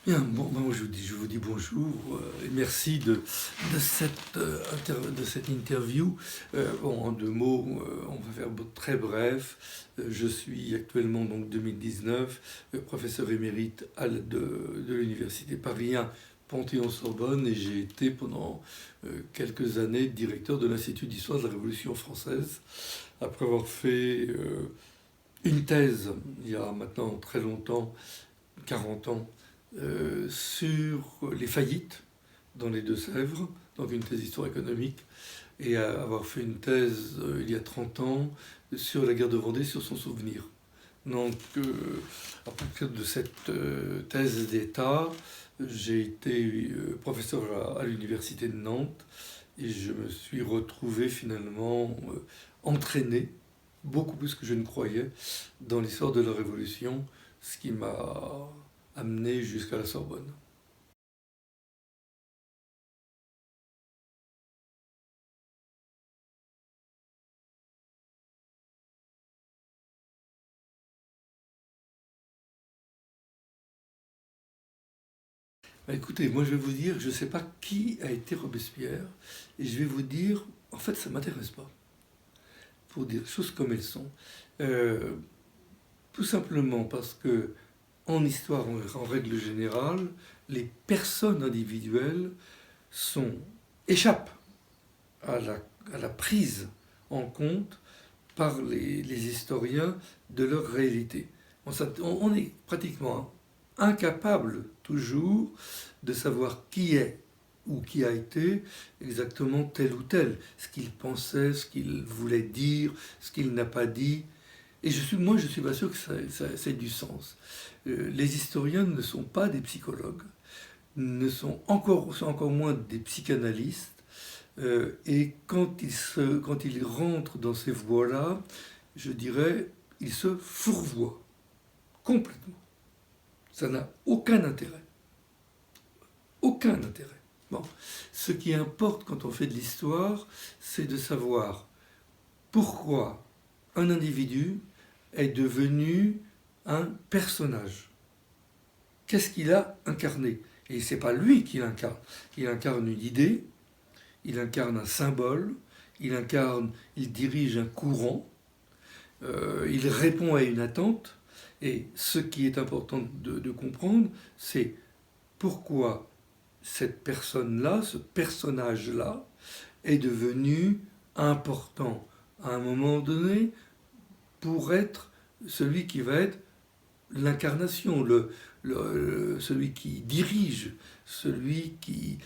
Bien, bon, moi je vous dis bonjour et merci de cette interview. Bon, en deux mots, on va faire très bref. Je suis actuellement, donc 2019, professeur émérite de l'Université Paris 1 Panthéon-Sorbonne et j'ai été pendant quelques années directeur de l'Institut d'histoire de la Révolution française, après avoir fait une thèse il y a maintenant très longtemps, 40 ans, sur les faillites dans les Deux-Sèvres, donc une thèse d'histoire économique, et avoir fait une thèse il y a 30 ans sur la guerre de Vendée, sur son souvenir. Donc, à partir de cette thèse d'État, j'ai été professeur à l'université de Nantes et je me suis retrouvé finalement entraîné, beaucoup plus que je ne croyais, dans l'histoire de la Révolution, ce qui m'a amené jusqu'à la Sorbonne. Bah, écoutez, moi je vais vous dire, je ne sais pas qui a été Robespierre, et je vais vous dire, en fait ça ne m'intéresse pas, pour dire les choses comme elles sont. Euh, Tout simplement parce que en histoire, en règle générale, les personnes individuelles échappent à à la prise en compte par les historiens de leur réalité. On est pratiquement incapable toujours de savoir qui est ou qui a été exactement tel ou tel, ce qu'il pensait, ce qu'il voulait dire, ce qu'il n'a pas dit. Et moi, je suis pas sûr que ça ait du sens. Les historiens ne sont pas des psychologues, sont encore moins des psychanalystes. Et quand ils rentrent dans ces voies-là, je dirais, ils se fourvoient complètement. Ça n'a aucun intérêt. Aucun intérêt. Bon. Ce qui importe quand on fait de l'histoire, c'est de savoir pourquoi un individu est devenu un personnage. Qu'est-ce qu'il a incarné? Et c'est pas lui qui l'incarne. Il incarne une idée, il incarne un symbole, il dirige un courant, il répond à une attente. Et ce qui est important de comprendre, c'est pourquoi cette personne-là, ce personnage-là, est devenu important à un moment donné pour être celui qui va être l'incarnation, celui qui dirige, celui qui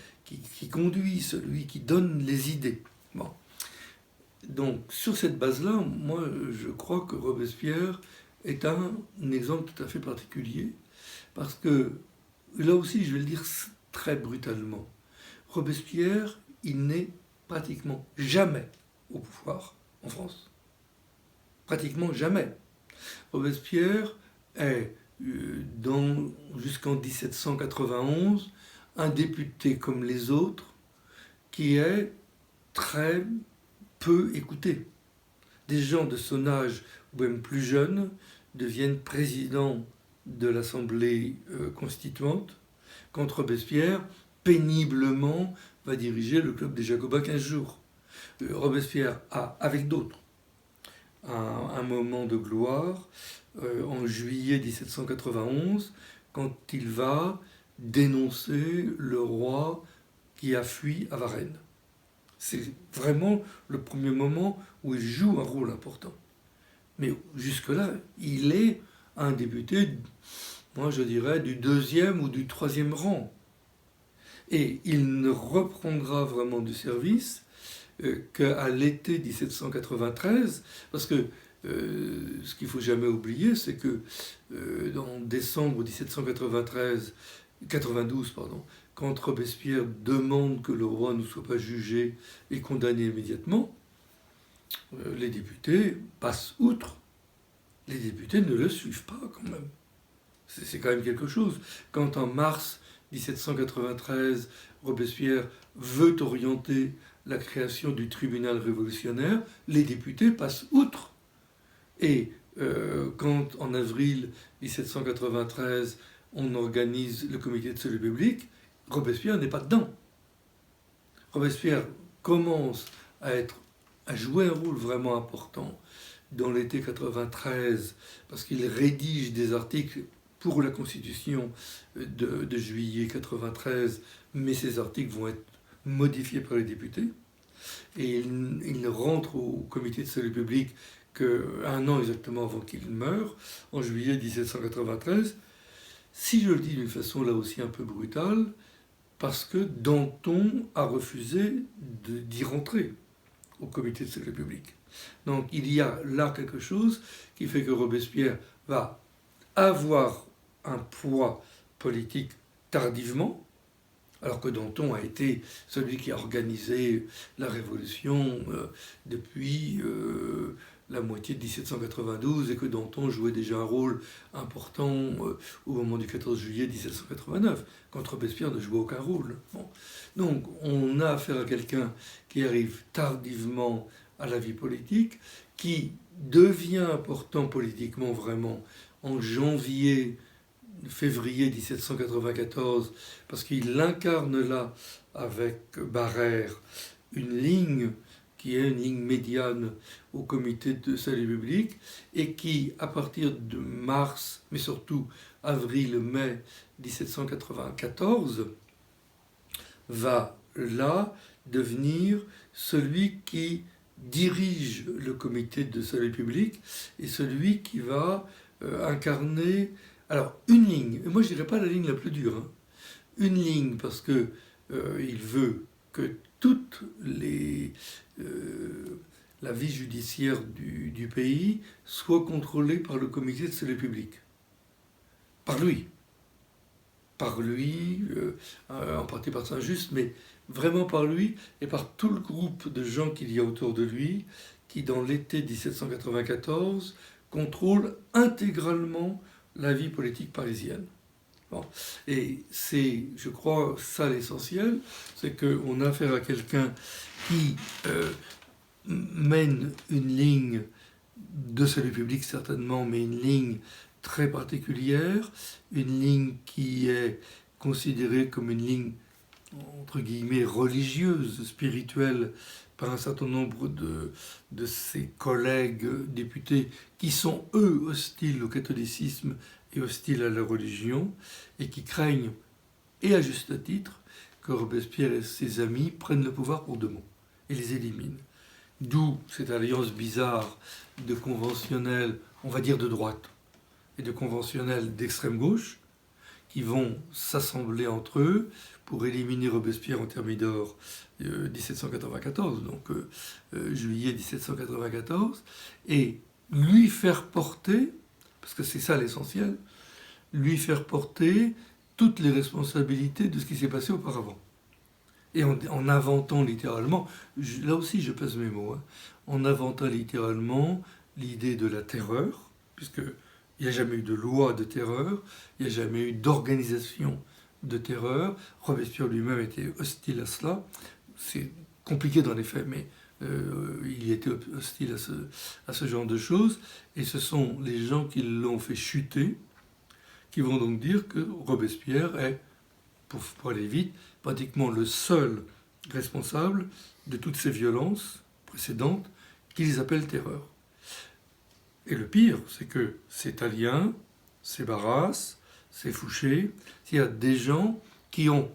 conduit, celui qui donne les idées. Bon. Donc sur cette base-là, moi je crois que Robespierre est un exemple tout à fait particulier, parce que là aussi je vais le dire très brutalement, Robespierre, il n'est pratiquement jamais au pouvoir en France. Pratiquement jamais. Robespierre est, jusqu'en 1791, un député comme les autres qui est très peu écouté. Des gens de son âge, ou même plus jeunes, deviennent présidents de l'Assemblée constituante, quand Robespierre, péniblement, va diriger le club des Jacobins 15 jours. Robespierre a, avec d'autres, un moment de gloire en juillet 1791, quand il va dénoncer le roi qui a fui à Varennes. C'est vraiment le premier moment où il joue un rôle important. Mais jusque-là, il est un député, moi je dirais, du deuxième ou du troisième rang. Et il ne reprendra vraiment du service qu'à l'été 1793, parce que ce qu'il ne faut jamais oublier, c'est que en décembre 1793, 92, pardon, quand Robespierre demande que le roi ne soit pas jugé et condamné immédiatement, les députés passent outre. Les députés ne le suivent pas quand même. C'est quand même quelque chose. Quand en mars 1793, Robespierre veut orienter la création du tribunal révolutionnaire, les députés passent outre. Et quand en avril 1793, on organise le comité de salut public, Robespierre n'est pas dedans. Robespierre commence à jouer un rôle vraiment important dans l'été 93, parce qu'il rédige des articles pour la Constitution de juillet 93, mais ces articles vont être modifiés par les députés. Et il ne rentre au comité de salut public qu'un an exactement avant qu'il meure, en juillet 1793. Si je le dis d'une façon là aussi un peu brutale, parce que Danton a refusé d'y rentrer au comité de salut public. Donc il y a là quelque chose qui fait que Robespierre va avoir un poids politique tardivement, alors que Danton a été celui qui a organisé la Révolution depuis la moitié de 1792 et que Danton jouait déjà un rôle important au moment du 14 juillet 1789, quand Robespierre ne jouait aucun rôle. Bon. Donc on a affaire à quelqu'un qui arrive tardivement à la vie politique, qui devient important politiquement vraiment en février 1794, parce qu'il incarne là, avec Barère, une ligne qui est une ligne médiane au comité de salut public, et qui, à partir de mars, mais surtout avril-mai 1794, va là devenir celui qui dirige le comité de salut public et celui qui va incarner, alors une ligne, et moi je dirais pas la ligne la plus dure, hein, une ligne parce que il veut que toute la vie judiciaire du pays soit contrôlée par le comité de salut public, par lui, en partie par Saint-Just, mais vraiment par lui et par tout le groupe de gens qu'il y a autour de lui, qui dans l'été 1794 contrôle intégralement la vie politique parisienne. Bon. Et c'est, je crois, ça l'essentiel, c'est qu'on a affaire à quelqu'un qui mène une ligne de salut public certainement, mais une ligne très particulière, une ligne qui est considérée comme une ligne entre guillemets religieuse, spirituelle, par un certain nombre de ses collègues députés qui sont eux hostiles au catholicisme et hostiles à la religion, et qui craignent, et à juste titre, que Robespierre et ses amis prennent le pouvoir pour deux mots et les éliminent. D'où cette alliance bizarre de conventionnels, on va dire de droite, et de conventionnels d'extrême gauche, qui vont s'assembler entre eux pour éliminer Robespierre en Thermidor 1794, donc juillet 1794, et lui faire porter, parce que c'est ça l'essentiel, lui faire porter toutes les responsabilités de ce qui s'est passé auparavant. Et en inventant littéralement, là aussi je pèse mes mots, hein, en inventant littéralement l'idée de la terreur, puisque il n'y a jamais eu de loi de terreur, il n'y a jamais eu d'organisation de terreur. Robespierre lui-même était hostile à cela. C'est compliqué dans les faits, mais il était hostile à ce genre de choses. Et ce sont les gens qui l'ont fait chuter qui vont donc dire que Robespierre est, pour aller vite, pratiquement le seul responsable de toutes ces violences précédentes qu'ils appellent terreur. Et le pire, c'est que c'est Tallien, c'est Barras, c'est Fouché, il y a des gens qui ont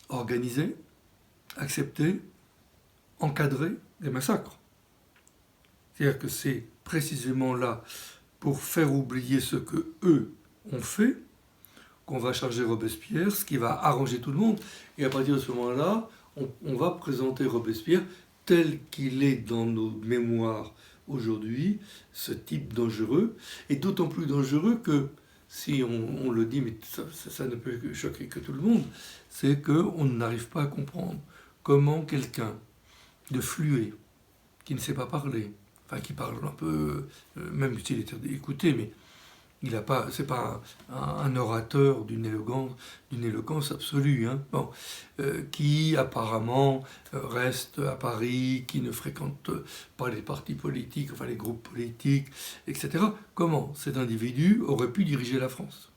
organisé, accepté, encadré des massacres. C'est-à-dire que c'est précisément là, pour faire oublier ce que eux ont fait, qu'on va charger Robespierre, ce qui va arranger tout le monde. Et à partir de ce moment-là, on va présenter Robespierre tel qu'il est dans nos mémoires aujourd'hui, ce type dangereux, et d'autant plus dangereux que, si on le dit, mais ça ne peut choquer que tout le monde, c'est qu'on n'arrive pas à comprendre comment quelqu'un de fluet, qui ne sait pas parler, enfin qui parle un peu, même s'il est écouté, mais c'est pas un orateur d'une éloquence absolue, hein, bon, qui apparemment reste à Paris, qui ne fréquente pas les partis politiques, enfin les groupes politiques, etc. Comment cet individu aurait pu diriger la France?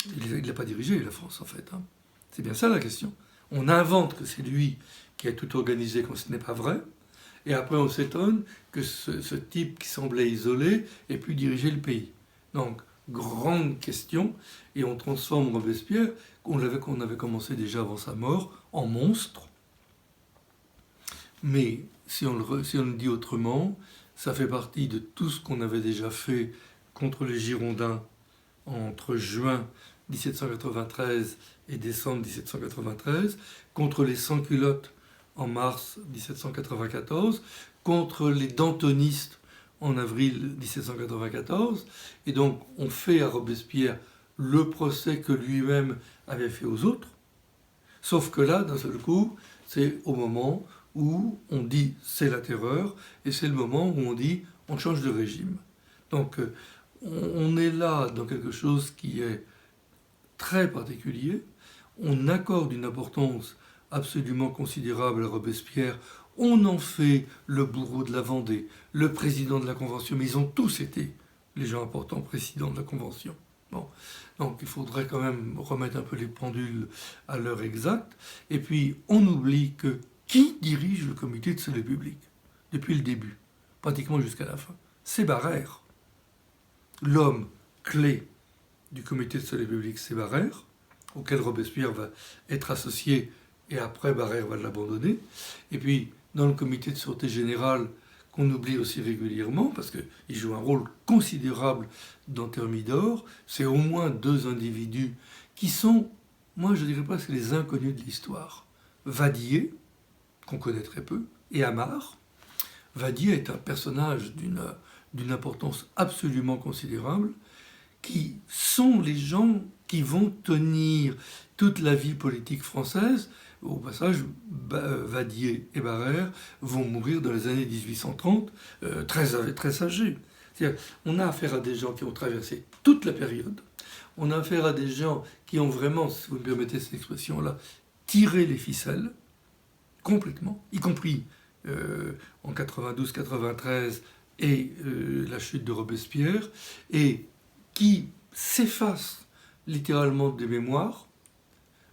Il n'a pas dirigé la France, en fait. Hein. C'est bien ça la question. On invente que c'est lui qui a tout organisé quand ce n'est pas vrai. Et après, on s'étonne que ce type qui semblait isolé ait pu diriger le pays. Donc, grande question. Et on transforme Robespierre, qu'on avait commencé déjà avant sa mort, en monstre. Mais si on le dit autrement, ça fait partie de tout ce qu'on avait déjà fait contre les Girondins entre juin 1793 et décembre 1793, contre les sans-culottes en mars 1794, contre les dantonistes en avril 1794. Et donc on fait à Robespierre le procès que lui-même avait fait aux autres. Sauf que là, d'un seul coup, c'est au moment où on dit c'est la terreur, et c'est le moment où on dit on change de régime. Donc on est là dans quelque chose qui est très particulier. On accorde une importance absolument considérable à Robespierre. On en fait le bourreau de la Vendée, le président de la Convention, mais ils ont tous été les gens importants présidents de la Convention. Bon. Donc il faudrait quand même remettre un peu les pendules à l'heure exacte. Et puis on oublie que qui dirige le comité de salut public depuis le début, pratiquement jusqu'à la fin? C'est Barère. L'homme clé du comité de salut public, c'est Barère, auquel Robespierre va être associé, et après Barère va l'abandonner. Et puis, dans le comité de sûreté générale, qu'on oublie aussi régulièrement, parce qu'il joue un rôle considérable dans Thermidor, c'est au moins deux individus qui sont, moi je dirais presque les inconnus de l'histoire. Vadier, qu'on connaît très peu, et Amar. Vadier est un personnage d'une importance absolument considérable, qui sont les gens qui vont tenir toute la vie politique française. Au passage, Vadier et Barère vont mourir dans les années 1830, très âgés. C'est-à-dire, on a affaire à des gens qui ont traversé toute la période. On a affaire à des gens qui ont vraiment, si vous me permettez cette expression-là, tiré les ficelles, complètement, y compris en 92-93 et la chute de Robespierre, et qui s'effacent littéralement des mémoires,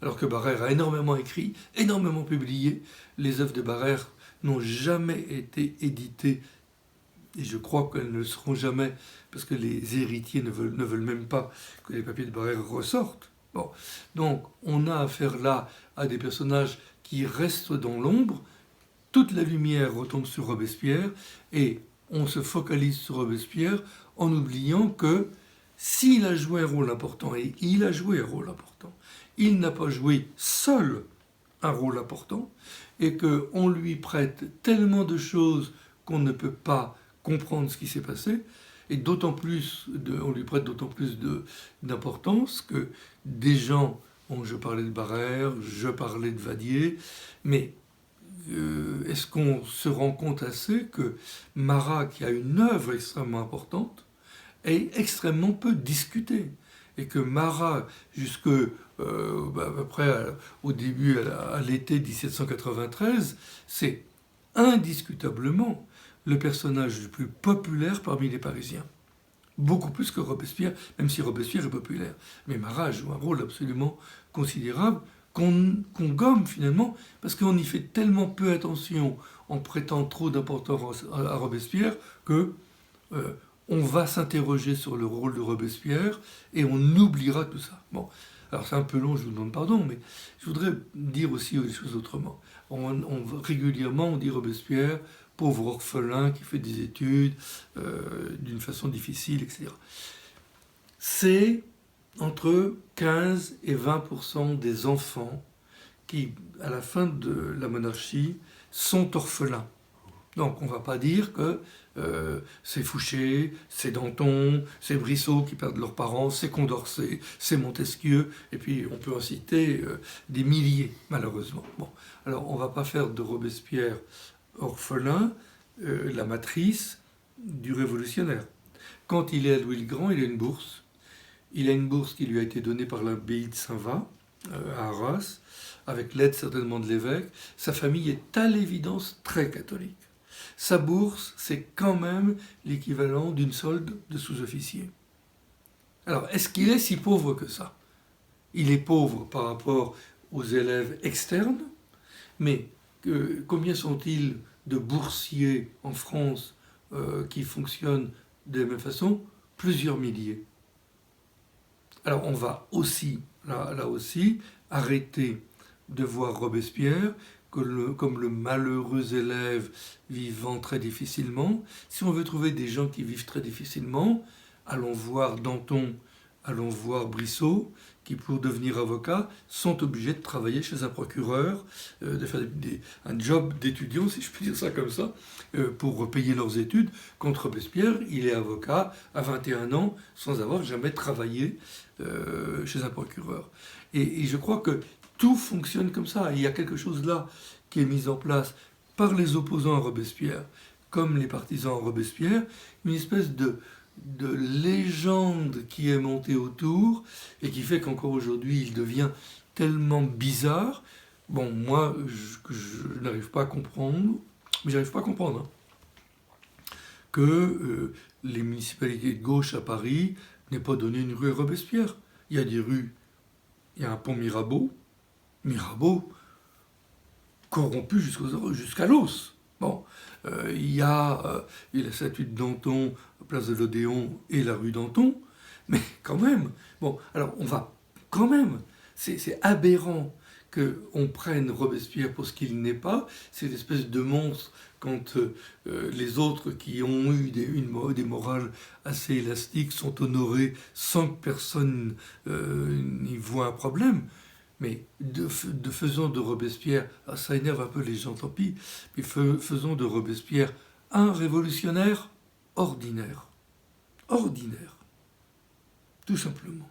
alors que Barère a énormément écrit, énormément publié. Les œuvres de Barère n'ont jamais été éditées, et je crois qu'elles ne le seront jamais, parce que les héritiers ne veulent même pas que les papiers de Barère ressortent. Bon. Donc on a affaire là à des personnages qui restent dans l'ombre, toute la lumière retombe sur Robespierre, et on se focalise sur Robespierre en oubliant que s'il a joué un rôle important, et il a joué un rôle important, il n'a pas joué seul un rôle important, et qu'on lui prête tellement de choses qu'on ne peut pas comprendre ce qui s'est passé, et d'autant plus, on lui prête d'autant plus d'importance que des gens, bon, je parlais de Barère, je parlais de Vadier, mais est-ce qu'on se rend compte assez que Marat, qui a une œuvre extrêmement importante, est extrêmement peu discutée, et que Marat, jusque à peu près au début, à l'été 1793, c'est indiscutablement le personnage le plus populaire parmi les Parisiens. Beaucoup plus que Robespierre, même si Robespierre est populaire. Mais Marat joue un rôle absolument considérable qu'on gomme finalement, parce qu'on y fait tellement peu attention en prêtant trop d'importance à Robespierre que on va s'interroger sur le rôle de Robespierre et on oubliera tout ça. Bon, alors c'est un peu long, je vous demande pardon, mais je voudrais dire aussi les choses autrement. Régulièrement, on dit Robespierre, pauvre orphelin qui fait des études d'une façon difficile, etc. C'est entre 15 et 20% des enfants qui, à la fin de la monarchie, sont orphelins. Donc on ne va pas dire que c'est Fouché, c'est Danton, c'est Brissot qui perdent leurs parents, c'est Condorcet, c'est Montesquieu, et puis on peut en citer des milliers, malheureusement. Bon, alors on ne va pas faire de Robespierre orphelin la matrice du révolutionnaire. Quand il est à Louis le Grand, il a une bourse. Il a une bourse qui lui a été donnée par l'abbaye de Saint-Va, à Arras, avec l'aide certainement de l'évêque. Sa famille est à l'évidence très catholique. Sa bourse, c'est quand même l'équivalent d'une solde de sous-officier. Alors, est-ce qu'il est si pauvre que ça? il est pauvre par rapport aux élèves externes, mais combien sont-ils de boursiers en France qui fonctionnent de la même façon? Plusieurs milliers. Alors on va aussi, là aussi, arrêter de voir Robespierre comme le malheureux élève vivant très difficilement. Si on veut trouver des gens qui vivent très difficilement, allons voir Danton, allons voir Brissot, qui pour devenir avocat sont obligés de travailler chez un procureur, de faire un job d'étudiant, si je puis dire ça comme ça, pour payer leurs études. Contre Robespierre, il est avocat à 21 ans sans avoir jamais travaillé chez un procureur. Et je crois que tout fonctionne comme ça. Et il y a quelque chose là qui est mis en place par les opposants à Robespierre, comme les partisans à Robespierre, une espèce de légende qui est montée autour et qui fait qu'encore aujourd'hui il devient tellement bizarre. Bon, moi, je n'arrive pas à comprendre, mais j'arrive pas à comprendre, hein, que les municipalités de gauche à Paris n'aient pas donné une rue à Robespierre. Il y a des rues, il y a un pont Mirabeau corrompu jusqu'à l'os. Bon, il y a la statue de Danton, place de l'Odéon et la rue Danton, mais quand même, bon, alors on va quand même, c'est aberrant qu'on prenne Robespierre pour ce qu'il n'est pas, c'est une espèce de monstre quand les autres qui ont eu des morales assez élastiques sont honorés sans que personne n'y voit un problème. Mais faisons de Robespierre, ça énerve un peu les gens, tant pis, mais faisons de Robespierre un révolutionnaire ordinaire. Ordinaire. Tout simplement.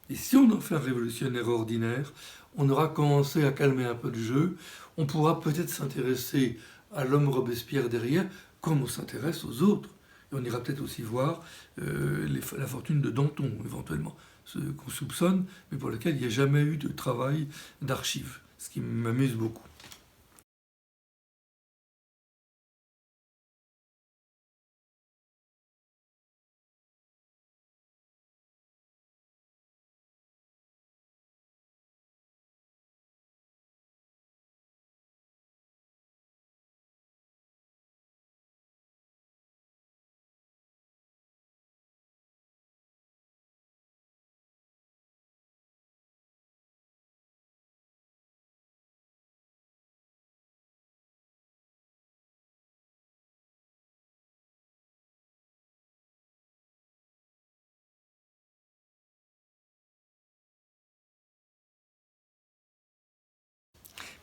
Et si on en fait un révolutionnaire ordinaire, on aura commencé à calmer un peu le jeu, on pourra peut-être s'intéresser à l'homme Robespierre derrière, comme on s'intéresse aux autres. Et on ira peut-être aussi voir la fortune de Danton, éventuellement. Ce qu'on soupçonne, mais pour lequel il n'y a jamais eu de travail d'archives, ce qui m'amuse beaucoup.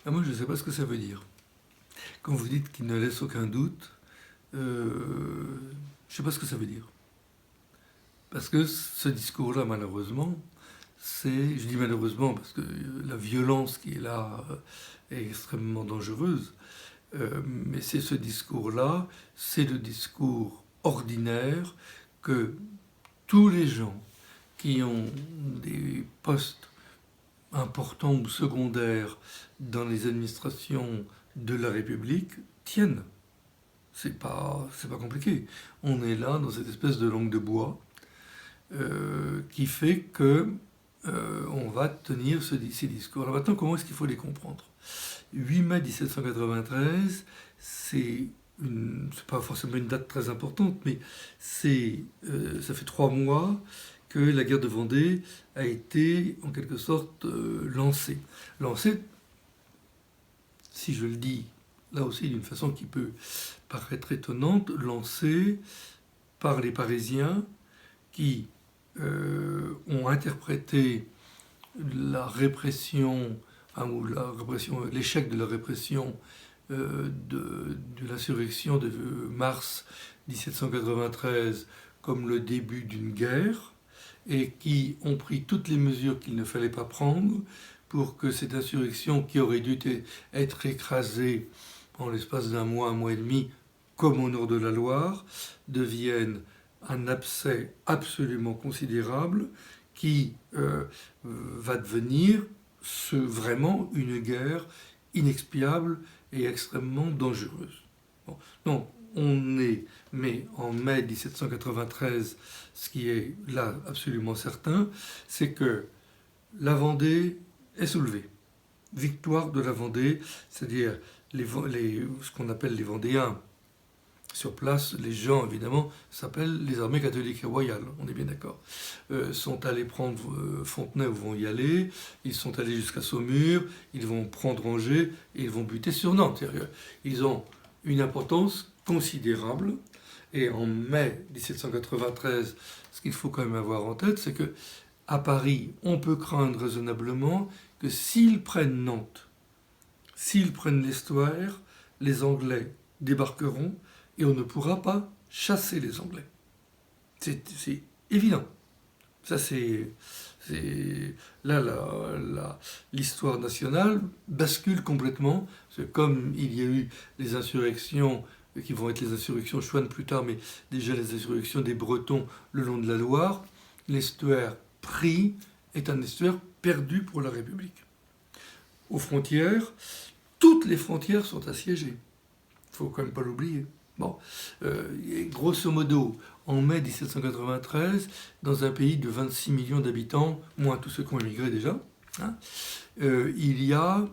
Ah, moi, je ne sais pas ce que ça veut dire. Quand vous dites qu'il ne laisse aucun doute, je ne sais pas ce que ça veut dire. Parce que ce discours-là, malheureusement, je dis malheureusement parce que la violence qui est là est extrêmement dangereuse, mais c'est ce discours-là, c'est le discours ordinaire que tous les gens qui ont des postes importants ou secondaires dans les administrations de la République tiennent. C'est pas compliqué. On est là dans cette espèce de langue de bois qui fait que on va tenir ces discours. Alors maintenant, comment est-ce qu'il faut les comprendre? 8 mai 1793, c'est pas forcément une date très importante, mais ça fait 3 mois que la guerre de Vendée a été en quelque sorte lancée. Lancée, si je le dis là aussi d'une façon qui peut paraître étonnante, lancée par les Parisiens qui ont interprété la répression, ou l'échec de la répression de l'insurrection de mars 1793 comme le début d'une guerre, et qui ont pris toutes les mesures qu'il ne fallait pas prendre pour que cette insurrection, qui aurait dû être écrasée en l'espace d'un mois et demi, comme au nord de la Loire, devienne un abcès absolument considérable qui va devenir vraiment une guerre inexpiable et extrêmement dangereuse. Bon. Donc, mais en mai 1793, ce qui est là absolument certain, c'est que la Vendée est soulevée. Victoire de la Vendée, c'est-à-dire ce qu'on appelle les Vendéens. Sur place, les gens, évidemment, s'appellent les armées catholiques et royales, on est bien d'accord. Sont allés prendre Fontenay où vont y aller, ils sont allés jusqu'à Saumur, ils vont prendre Angers et ils vont buter sur Nantes. Ils ont une importance considérable. Et en mai 1793, ce qu'il faut quand même avoir en tête, c'est que à Paris, on peut craindre raisonnablement que s'ils prennent Nantes, s'ils prennent l'Estuaire, les Anglais débarqueront et on ne pourra pas chasser les Anglais. C'est évident. Ça, là, l'histoire nationale bascule complètement. Parce que comme il y a eu les insurrections, qui vont être les insurrections chouanes plus tard, mais déjà les insurrections des Bretons le long de la Loire, l'estuaire pris est un estuaire perdu pour la République. Aux frontières, toutes les frontières sont assiégées. Il ne faut quand même pas l'oublier. Bon, grosso modo, en mai 1793, dans un pays de 26 millions d'habitants, moins tous ceux qui ont émigré déjà, hein, il y a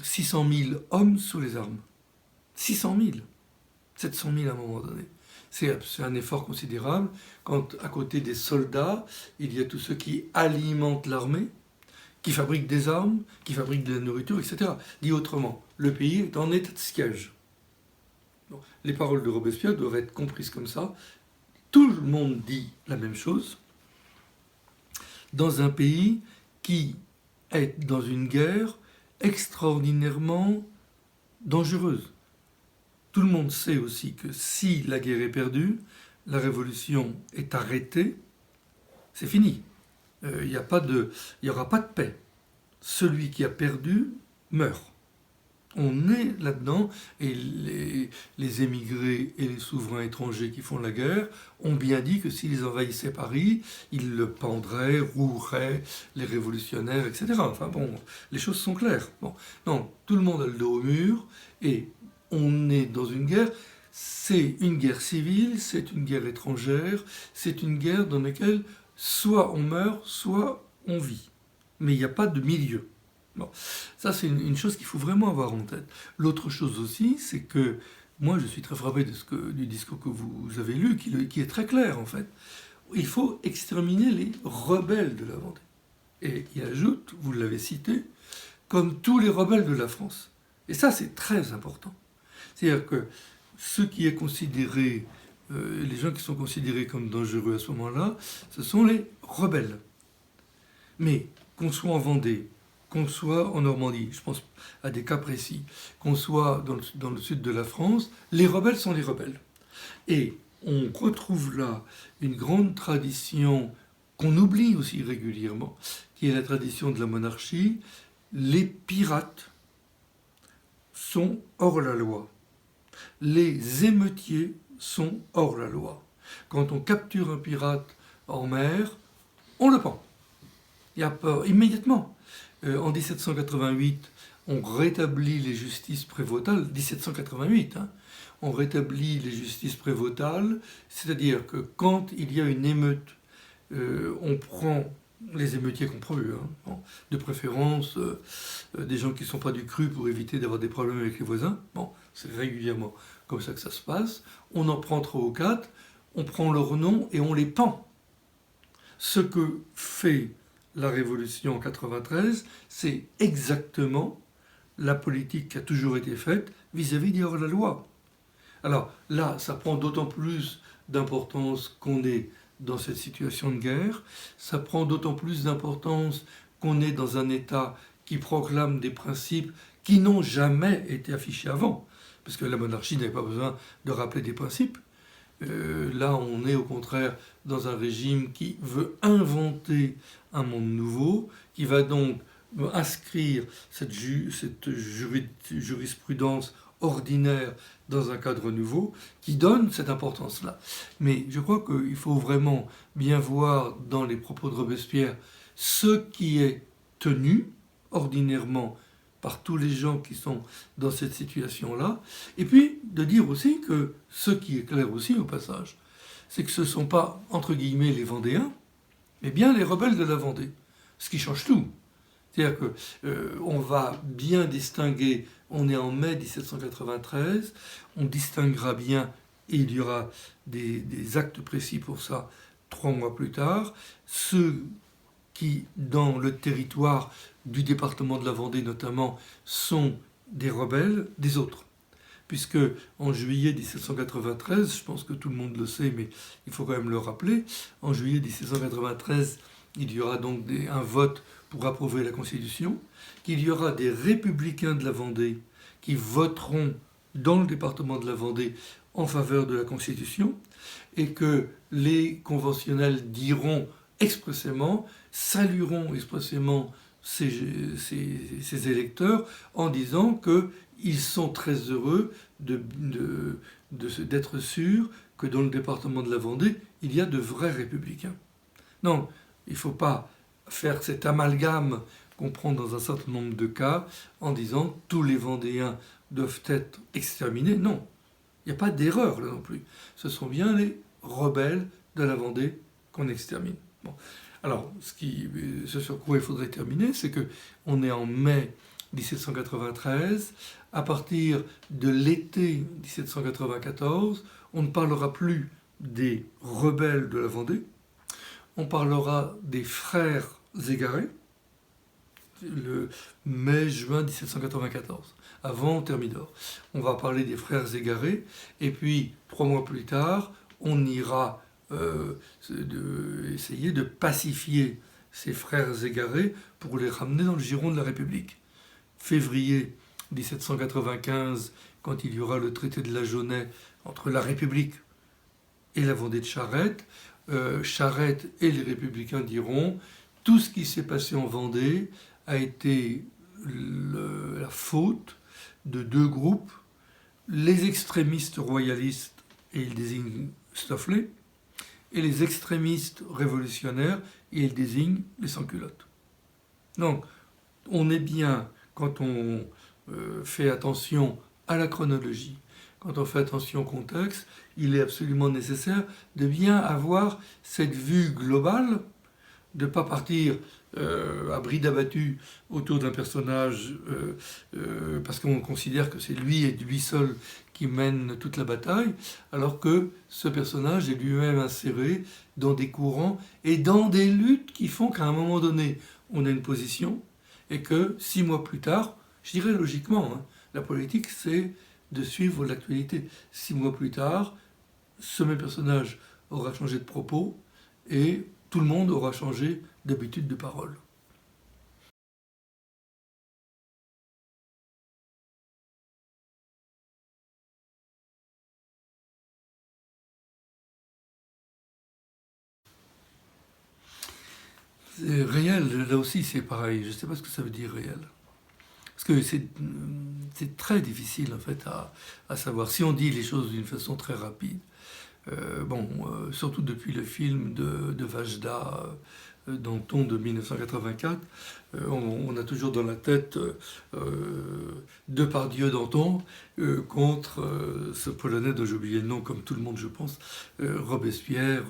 600 000 hommes sous les armes. 600 000, 700 000 à un moment donné. C'est un effort considérable quand, à côté des soldats, il y a tous ceux qui alimentent l'armée, qui fabriquent des armes, qui fabriquent de la nourriture, etc. Dit autrement, le pays est en état de siège. Donc, les paroles de Robespierre doivent être comprises comme ça. Tout le monde dit la même chose dans un pays qui est dans une guerre extraordinairement dangereuse. Tout le monde sait aussi que si la guerre est perdue, la révolution est arrêtée, c'est fini. Il n'y aura pas de paix. Celui qui a perdu meurt. On est là-dedans, et les émigrés et les souverains étrangers qui font la guerre ont bien dit que s'ils envahissaient Paris, ils le pendraient, roueraient les révolutionnaires, etc. Enfin bon, les choses sont claires. Bon, non, tout le monde a le dos au mur, et on est dans une guerre. C'est une guerre civile, c'est une guerre étrangère, c'est une guerre dans laquelle soit on meurt, soit on vit. Mais il n'y a pas de milieu. Bon, ça c'est une chose qu'il faut vraiment avoir en tête. L'autre chose aussi, c'est que moi je suis très frappé du discours que vous avez lu, qui est très clair en fait. Il faut exterminer les rebelles de la Vendée. Et il ajoute, vous l'avez cité, comme tous les rebelles de la France. Et ça c'est très important. C'est-à-dire que ce qui est considéré, les gens qui sont considérés comme dangereux à ce moment-là, ce sont les rebelles. Mais qu'on soit en Vendée, qu'on soit en Normandie, je pense à des cas précis, qu'on soit dans le sud de la France, les rebelles sont les rebelles. Et on retrouve là une grande tradition qu'on oublie aussi régulièrement, qui est la tradition de la monarchie. Les pirates sont hors la loi. Les émeutiers sont hors la loi. Quand on capture un pirate en mer, on le pend. Il y a peur immédiatement. En 1788, on rétablit les justices prévôtales. 1788, hein, on rétablit les justices prévôtales, c'est-à-dire que quand il y a une émeute, on prend les émeutiers qu'on prend, bon, de préférence des gens qui ne sont pas du cru pour éviter d'avoir des problèmes avec les voisins. Bon, c'est régulièrement comme ça que ça se passe. On en prend 3 ou 4, on prend leur nom et on les pend. Ce que fait la Révolution en 93, c'est exactement la politique qui a toujours été faite vis-à-vis des hors-la-loi. Alors là, ça prend d'autant plus d'importance qu'on est dans cette situation de guerre, ça prend d'autant plus d'importance qu'on est dans un État qui proclame des principes qui n'ont jamais été affichés avant, parce que la monarchie n'avait pas besoin de rappeler des principes. Là, on est au contraire dans un régime qui veut inventer un monde nouveau, qui va donc inscrire cette jurisprudence ordinaire dans un cadre nouveau, qui donne cette importance-là. Mais je crois qu'il faut vraiment bien voir dans les propos de Robespierre ce qui est tenu ordinairement par tous les gens qui sont dans cette situation-là, et puis de dire aussi que ce qui est clair aussi au passage, c'est que ce ne sont pas, entre guillemets, les Vendéens, mais bien les rebelles de la Vendée. ce qui change tout. C'est-à-dire qu'on va bien distinguer, on est en mai 1793, on distinguera bien, et il y aura des actes précis pour ça 3 mois plus tard, ceux qui, dans le territoire du département de la Vendée notamment, sont des rebelles, des autres. Puisque en juillet 1793, je pense que tout le monde le sait, mais il faut quand même le rappeler, en juillet 1793, il y aura donc un vote pour approuver la Constitution, qu'il y aura des républicains de la Vendée qui voteront dans le département de la Vendée en faveur de la Constitution, et que les conventionnels diront expressément, salueront expressément ces électeurs en disant qu'ils sont très heureux d'être sûrs que dans le département de la Vendée, il y a de vrais républicains. Non, il ne faut pas faire cet amalgame qu'on prend dans un certain nombre de cas en disant tous les Vendéens doivent être exterminés. Non, il n'y a pas d'erreur là non plus. Ce sont bien les rebelles de la Vendée qu'on extermine. Bon. Alors, ce sur quoi il faudrait terminer, c'est qu'on est en mai 1793. À partir de l'été 1794, on ne parlera plus des rebelles de la Vendée, on parlera des frères égarés, le mai-juin 1794, avant Thermidor. On va parler des frères égarés, et puis 3 mois plus tard, on ira essayer de pacifier ces frères égarés pour les ramener dans le giron de la République. Février 1795, quand il y aura le traité de la Jaunais entre la République et la Vendée de Charette, Charette et les Républicains diront tout ce qui s'est passé en Vendée a été la faute de 2 groupes, les extrémistes royalistes, et ils désignent Stofflet, et les extrémistes révolutionnaires, et ils désignent les sans-culottes. Donc, on est bien, quand on fait attention à la chronologie, quand on fait attention au contexte, il est absolument nécessaire de bien avoir cette vue globale, de ne pas partir à bride abattue autour d'un personnage parce qu'on considère que c'est lui et lui seul qui mène toute la bataille, alors que ce personnage est lui-même inséré dans des courants et dans des luttes qui font qu'à un moment donné, on a une position et que 6 mois plus tard, je dirais logiquement, hein, la politique c'est de suivre l'actualité. 6 mois plus tard, ce même personnage aura changé de propos et tout le monde aura changé d'habitude de parole. C'est réel, là aussi c'est pareil, je ne sais pas ce que ça veut dire réel. Parce que c'est très difficile en fait à savoir. Si on dit les choses d'une façon très rapide, surtout depuis le film de Vajda, Danton de 1984, on a toujours dans la tête Depardieu Danton contre ce Polonais dont j'ai oublié le nom, comme tout le monde je pense, Robespierre,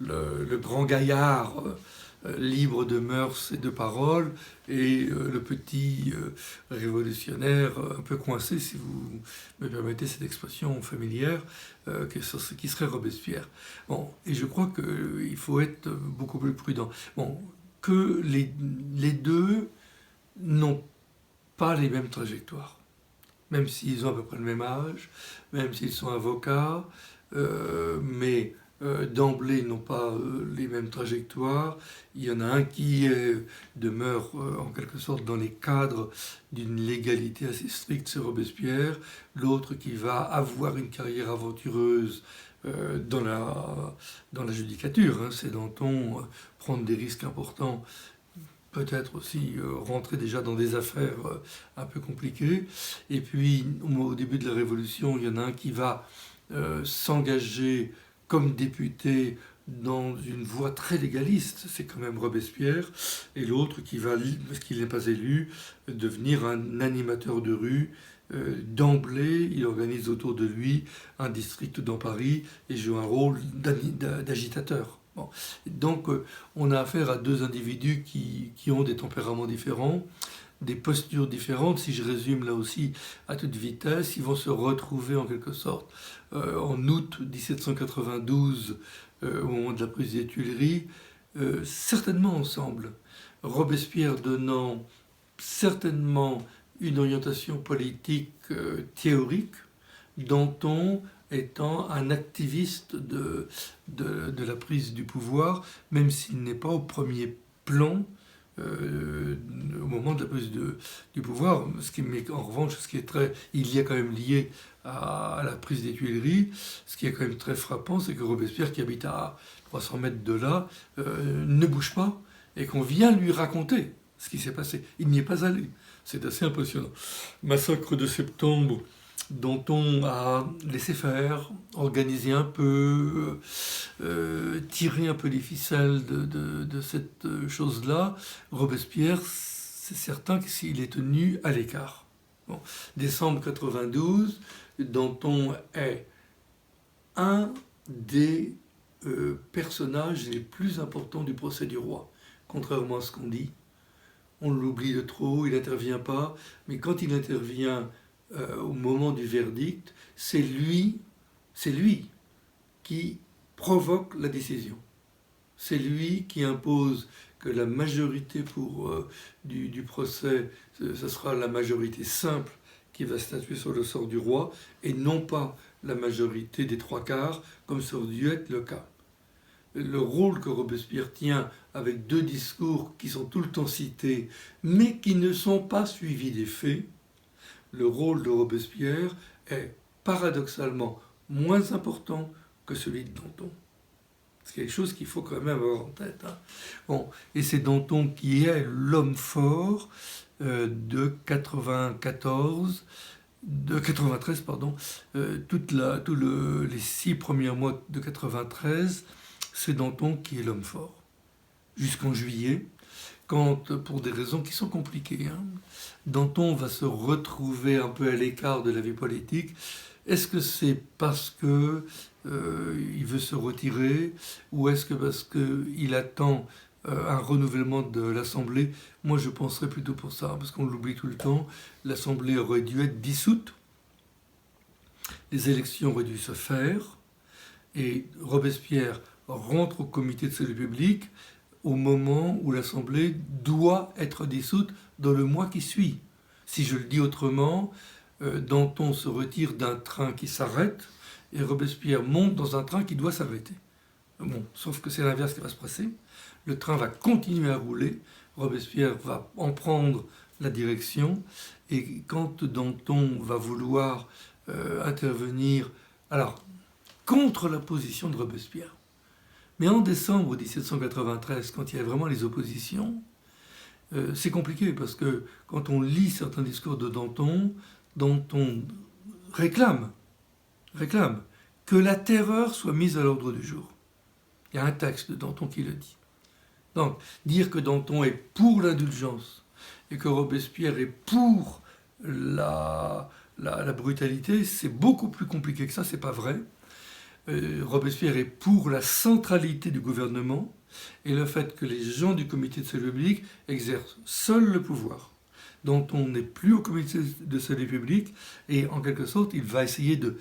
le grand gaillard libre de mœurs et de paroles, et le petit révolutionnaire un peu coincé, si vous me permettez cette expression familière, qui serait Robespierre. Bon, et je crois qu'il faut être beaucoup plus prudent. Bon, que les deux n'ont pas les mêmes trajectoires, même s'ils ont à peu près le même âge, même s'ils sont avocats, mais d'emblée n'ont pas les mêmes trajectoires. Il y en a un qui demeure en quelque sorte dans les cadres d'une légalité assez stricte, c'est Robespierre. L'autre qui va avoir une carrière aventureuse dans la judicature, hein, c'est Danton, prendre des risques importants, peut-être aussi rentrer déjà dans des affaires un peu compliquées. Et puis au début de la Révolution, il y en a un qui va s'engager comme député dans une voie très légaliste, c'est quand même Robespierre, et l'autre qui va, parce qu'il n'est pas élu, devenir un animateur de rue. D'emblée, il organise autour de lui un district dans Paris et joue un rôle d'agitateur. Bon. Donc, on a affaire à deux individus qui ont des tempéraments différents, des postures différentes. Si je résume là aussi à toute vitesse, ils vont se retrouver en quelque sorte en août 1792, au moment de la prise des Tuileries, certainement ensemble. Robespierre donnant certainement une orientation politique théorique, Danton étant un activiste de la prise du pouvoir, même s'il n'est pas au premier plan au moment de la prise du pouvoir. Mais en revanche, il y a quand même lié à la prise des Tuileries, ce qui est quand même très frappant, c'est que Robespierre, qui habite à 300 mètres de là, ne bouge pas, et qu'on vient lui raconter ce qui s'est passé. Il n'y est pas allé. C'est assez impressionnant. Massacre de septembre, dont on a laissé faire, organisé un peu, tiré un peu les ficelles de cette chose-là. Robespierre, c'est certain qu'il est tenu à l'écart. Bon. Décembre 92, Danton est un des personnages les plus importants du procès du roi, contrairement à ce qu'on dit. On l'oublie de trop, il n'intervient pas, mais quand il intervient au moment du verdict, c'est lui qui provoque la décision. C'est lui qui impose que la majorité du procès, ce sera la majorité simple qui va statuer sur le sort du roi, et non pas la majorité des 3/4, comme ça aurait dû être le cas. Le rôle que Robespierre tient avec deux discours qui sont tout le temps cités, mais qui ne sont pas suivis des faits, le rôle de Robespierre est paradoxalement moins important que celui de Danton. C'est quelque chose qu'il faut quand même avoir en tête. Hein. Bon, et c'est Danton qui est l'homme fort de 93, pardon, les 6 premiers mois de 93, c'est Danton qui est l'homme fort. Jusqu'en juillet, quand, pour des raisons qui sont compliquées, hein, Danton va se retrouver un peu à l'écart de la vie politique. Est-ce que c'est parce que il veut se retirer, ou est-ce que parce qu'il attend un renouvellement de l'Assemblée? Moi, je penserais plutôt pour ça, parce qu'on l'oublie tout le temps. L'Assemblée aurait dû être dissoute, les élections auraient dû se faire, et Robespierre rentre au comité de salut public au moment où l'Assemblée doit être dissoute dans le mois qui suit. Si je le dis autrement, Danton se retire d'un train qui s'arrête et Robespierre monte dans un train qui doit s'arrêter. Bon, sauf que c'est l'inverse qui va se passer. Le train va continuer à rouler, Robespierre va en prendre la direction, et quand Danton va vouloir intervenir, alors, contre la position de Robespierre, mais en décembre 1793, quand il y a vraiment les oppositions, c'est compliqué, parce que quand on lit certains discours de Danton, Danton réclame que la terreur soit mise à l'ordre du jour. Il y a un texte de Danton qui le dit. Donc, dire que Danton est pour l'indulgence et que Robespierre est pour la brutalité, c'est beaucoup plus compliqué que ça, c'est pas vrai. Robespierre est pour la centralité du gouvernement et le fait que les gens du comité de salut public exercent seuls le pouvoir. Danton n'est plus au comité de salut public et en quelque sorte il va essayer de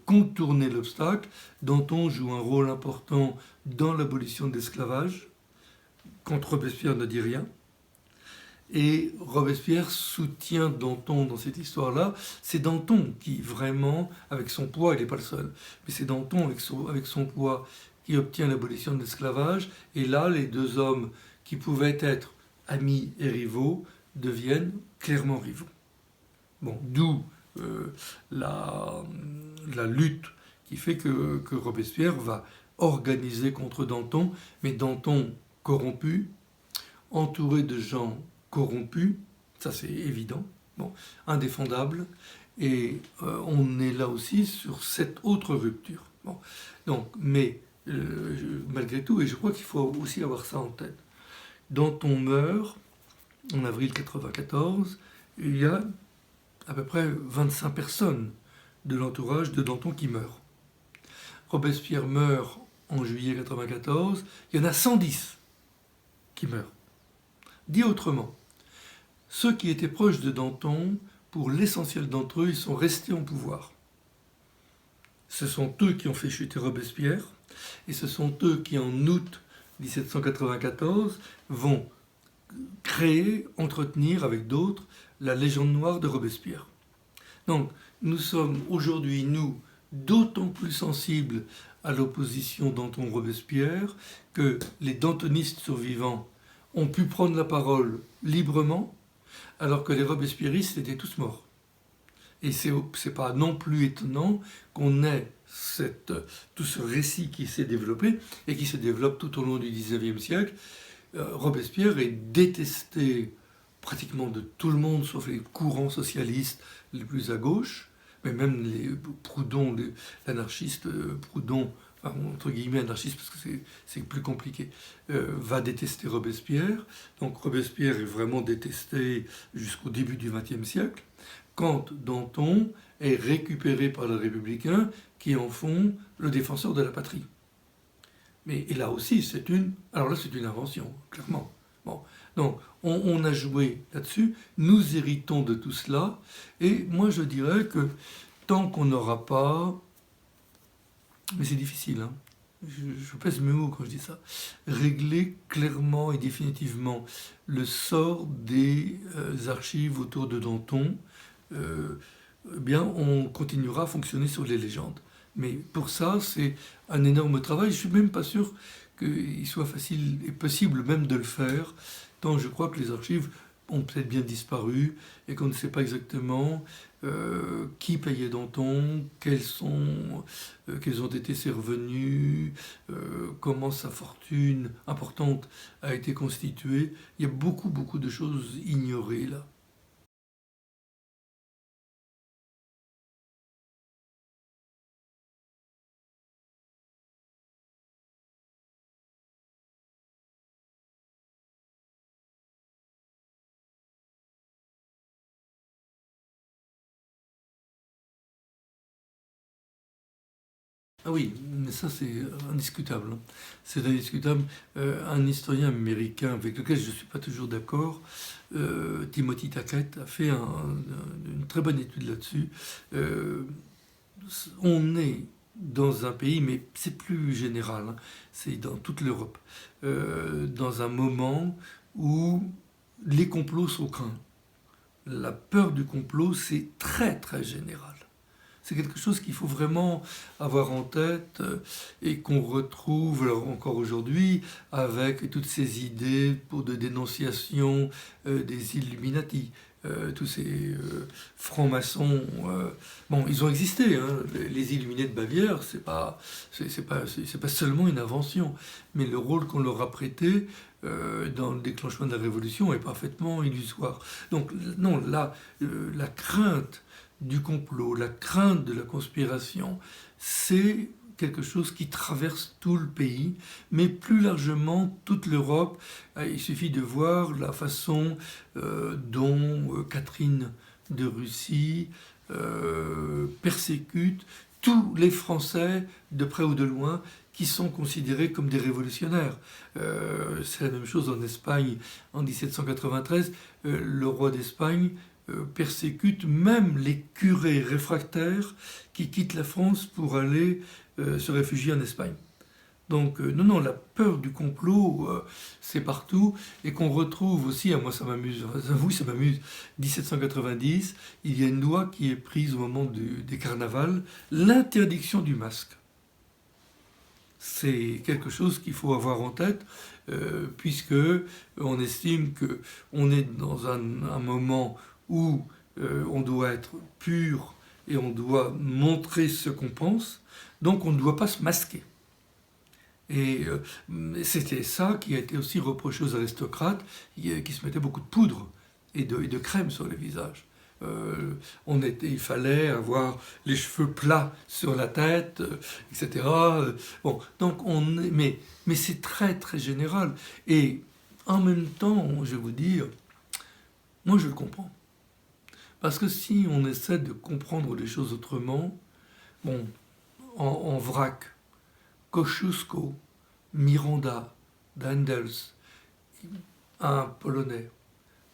contourner l'obstacle. Danton joue un rôle important dans l'abolition de l'esclavage, quand Robespierre ne dit rien. Et Robespierre soutient Danton dans cette histoire-là. C'est Danton qui vraiment, avec son poids, il n'est pas le seul, mais c'est Danton avec son poids qui obtient l'abolition de l'esclavage. Et là, les deux hommes qui pouvaient être amis et rivaux deviennent clairement rivaux. Bon, d'où la lutte qui fait que Robespierre va organiser contre Danton, mais Danton corrompu, entouré de gens corrompus, ça c'est évident, bon, indéfendable, et on est là aussi sur cette autre rupture. Bon, donc, mais malgré tout, et je crois qu'il faut aussi avoir ça en tête, Danton meurt en avril 1994, il y a à peu près 25 personnes de l'entourage de Danton qui meurent. Robespierre meurt en juillet 1994, il y en a 110 qui meurent. Dit autrement, ceux qui étaient proches de Danton, pour l'essentiel d'entre eux, ils sont restés en pouvoir. Ce sont eux qui ont fait chuter Robespierre, et ce sont eux qui, en août 1794, vont créer, entretenir avec d'autres, la légende noire de Robespierre. Donc, nous sommes aujourd'hui, nous, d'autant plus sensibles à l'opposition Danton-Robespierre que les dantonistes survivants ont pu prendre la parole librement, alors que les robespierristes étaient tous morts. Et c'est pas non plus étonnant qu'on ait tout ce récit qui s'est développé et qui se développe tout au long du XIXe siècle. Robespierre est détesté pratiquement de tout le monde, sauf les courants socialistes les plus à gauche, mais même les Proudhon, l'anarchiste Proudhon, enfin, entre guillemets anarchiste parce que c'est plus compliqué, va détester Robespierre. Donc Robespierre est vraiment détesté jusqu'au début du XXe siècle, quand Danton est récupéré par les Républicains qui en font le défenseur de la patrie. Mais et là aussi, c'est une invention, clairement. Bon. Donc, on a joué là-dessus, nous héritons de tout cela, et moi je dirais que tant qu'on n'aura pas, mais c'est difficile, hein, je pèse mes mots quand je dis ça, régler clairement et définitivement le sort des archives autour de Danton, eh bien on continuera à fonctionner sur les légendes. Mais pour ça, c'est un énorme travail. Je ne suis même pas sûr qu'il soit facile et possible même de le faire, tant je crois que les archives ont peut-être bien disparu et qu'on ne sait pas exactement qui payait Danton, quels ont été ses revenus, comment sa fortune importante a été constituée. Il y a beaucoup, beaucoup de choses ignorées là. Ah oui, mais ça c'est indiscutable, hein. C'est indiscutable. Un historien américain avec lequel je ne suis pas toujours d'accord, Timothy Tackett, a fait une très bonne étude là-dessus. On est dans un pays, mais c'est plus général, hein, c'est dans toute l'Europe, dans un moment où les complots sont craints. La peur du complot, c'est très très général. C'est quelque chose qu'il faut vraiment avoir en tête et qu'on retrouve alors, encore aujourd'hui avec toutes ces idées de dénonciation des Illuminati. Tous ces francs-maçons, bon, ils ont existé, hein. Les Illuminés de Bavière, c'est pas seulement une invention, mais le rôle qu'on leur a prêté dans le déclenchement de la Révolution est parfaitement illusoire. Donc non, là, la crainte du complot, la crainte de la conspiration, c'est quelque chose qui traverse tout le pays, mais plus largement toute l'Europe. Il suffit de voir la façon dont Catherine de Russie persécute tous les Français, de près ou de loin, qui sont considérés comme des révolutionnaires. C'est la même chose en Espagne en 1793. Le roi d'Espagne persécute même les curés réfractaires qui quittent la France pour aller se réfugier en Espagne. Donc non, la peur du complot, c'est partout, et qu'on retrouve aussi, moi ça m'amuse, oui ça m'amuse, 1790, il y a une loi qui est prise au moment des carnavals, l'interdiction du masque. C'est quelque chose qu'il faut avoir en tête, puisque on estime qu'on est dans un moment où on doit être pur et on doit montrer ce qu'on pense, donc on ne doit pas se masquer. Et c'était ça qui a été aussi reproché aux aristocrates, qui se mettaient beaucoup de poudre et de crème sur les visages. Il fallait avoir les cheveux plats sur la tête, etc. Bon, donc mais c'est très très général. Et en même temps, je vais vous dire, moi je le comprends. Parce que si on essaie de comprendre les choses autrement, bon, en vrac, Kosciuszko, Miranda, d'Handels, un Polonais,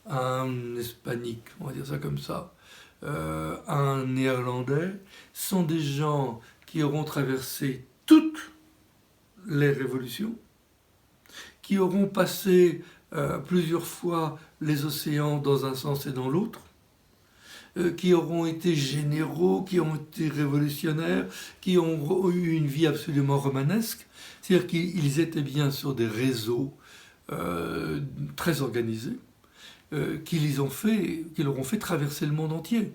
un Hispanique, on va dire ça comme ça, un Néerlandais, sont des gens qui auront traversé toutes les révolutions, qui auront passé plusieurs fois les océans dans un sens et dans l'autre, qui auront été généraux, qui ont été révolutionnaires, qui ont eu une vie absolument romanesque. C'est-à-dire qu'ils étaient bien sur des réseaux très organisés, qui leur ont fait traverser le monde entier.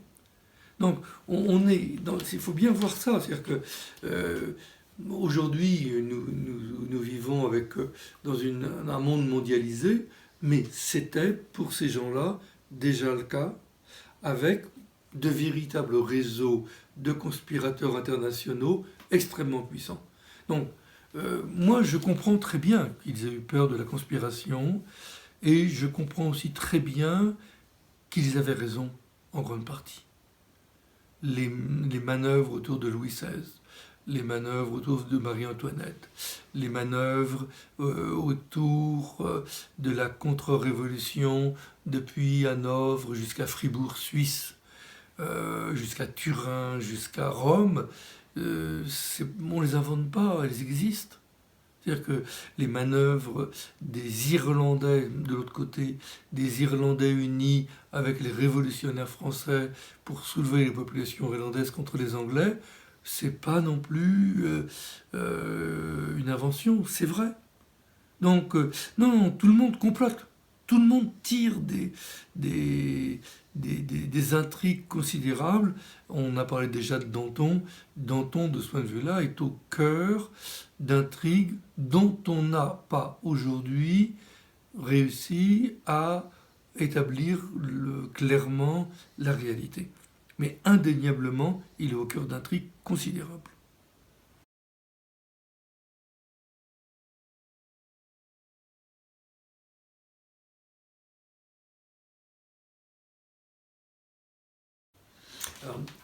Donc, il faut bien voir ça. C'est-à-dire que aujourd'hui, nous vivons dans un monde mondialisé, mais c'était pour ces gens-là déjà le cas, avec de véritables réseaux de conspirateurs internationaux extrêmement puissants. Donc, moi, je comprends très bien qu'ils aient eu peur de la conspiration, et je comprends aussi très bien qu'ils avaient raison en grande partie. Les manœuvres autour de Louis XVI, les manœuvres autour de Marie-Antoinette, les manœuvres autour de la contre-révolution depuis Hanovre jusqu'à Fribourg, Suisse, jusqu'à Turin, jusqu'à Rome, on ne les invente pas, elles existent. C'est-à-dire que les manœuvres des Irlandais, de l'autre côté, des Irlandais unis avec les révolutionnaires français pour soulever les populations irlandaises contre les Anglais, c'est pas non plus une invention, c'est vrai. Donc, non, tout le monde complote. Tout le monde tire des intrigues considérables. On a parlé déjà de Danton. Danton, de ce point de vue-là, est au cœur d'intrigues dont on n'a pas aujourd'hui réussi à établir clairement la réalité. Mais indéniablement, il est au cœur d'intrigues considérables.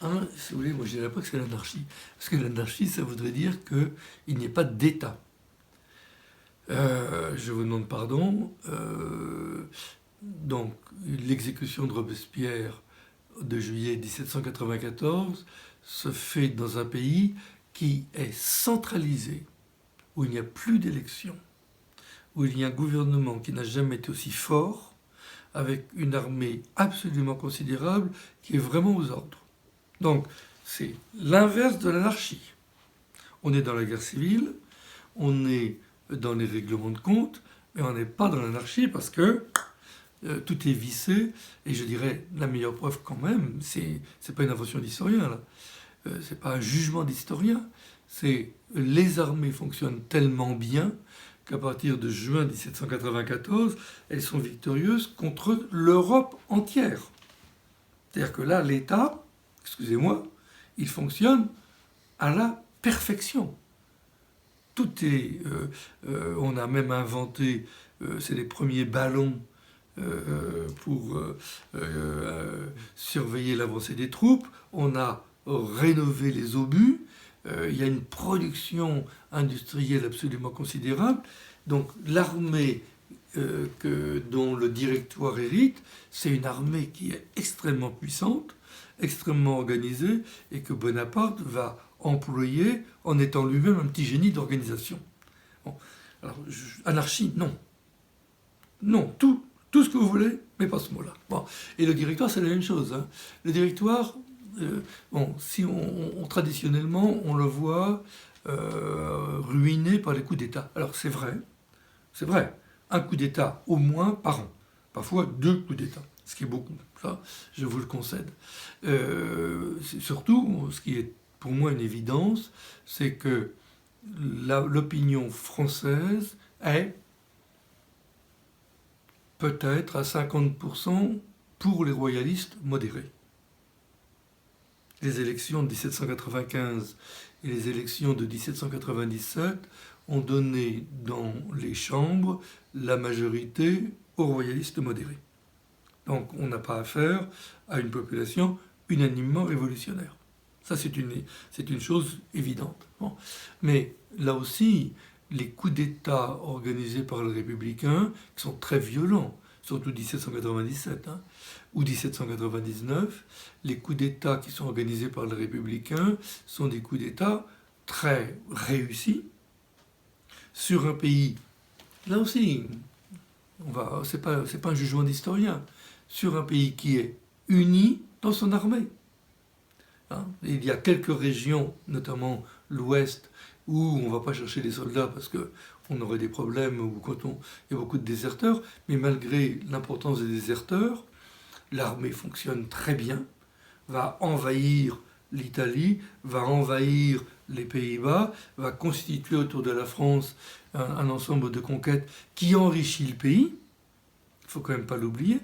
Alors, si vous voulez, moi je ne dirais pas que c'est l'anarchie. Parce que l'anarchie, ça voudrait dire qu'il n'y ait pas d'État. Je vous demande pardon. Donc, l'exécution de Robespierre de juillet 1794 se fait dans un pays qui est centralisé, où il n'y a plus d'élections, où il y a un gouvernement qui n'a jamais été aussi fort, avec une armée absolument considérable qui est vraiment aux ordres. Donc, c'est l'inverse de l'anarchie. On est dans la guerre civile, on est dans les règlements de compte, mais on n'est pas dans l'anarchie parce que tout est vissé. Et je dirais, la meilleure preuve quand même, c'est pas une invention d'historien, là. C'est pas un jugement d'historien. C'est les armées fonctionnent tellement bien qu'à partir de juin 1794, elles sont victorieuses contre l'Europe entière. C'est-à-dire que là, l'État, excusez-moi, il fonctionne à la perfection. Tout est... on a même inventé, c'est les premiers ballons pour surveiller l'avancée des troupes. On a rénové les obus. Il y a une production industrielle absolument considérable. Donc l'armée dont le directoire hérite, c'est une armée qui est extrêmement puissante, extrêmement organisée, et que Bonaparte va employer en étant lui-même un petit génie d'organisation. Bon. Alors, anarchie, non. Non, tout ce que vous voulez, mais pas ce mot-là. Bon. Et le directoire, c'est la même chose. Hein. Le directoire, si traditionnellement, on le voit ruiné par les coups d'État. Alors, c'est vrai, un coup d'État au moins par an. Parfois 2 coups d'État, ce qui est beaucoup. Ça, je vous le concède. Surtout, ce qui est pour moi une évidence, c'est que l'opinion française est peut-être à 50% pour les royalistes modérés. Les élections de 1795 et les élections de 1797 ont donné dans les chambres la majorité aux royalistes modérés. Donc on n'a pas affaire à une population unanimement révolutionnaire. Ça, c'est une chose évidente. Bon. Mais là aussi, les coups d'État organisés par les républicains, qui sont très violents, surtout 1797 ou 1799, les coups d'État qui sont organisés par les républicains sont des coups d'État très réussis sur un pays. Là aussi, c'est pas un jugement d'historien, sur un pays qui est uni dans son armée. Il y a quelques régions, notamment l'Ouest, où on ne va pas chercher des soldats parce qu'on aurait des problèmes ou quand il y a beaucoup de déserteurs, mais malgré l'importance des déserteurs, l'armée fonctionne très bien, va envahir l'Italie, va envahir les Pays-Bas, va constituer autour de la France un ensemble de conquêtes qui enrichit le pays. Il ne faut quand même pas l'oublier.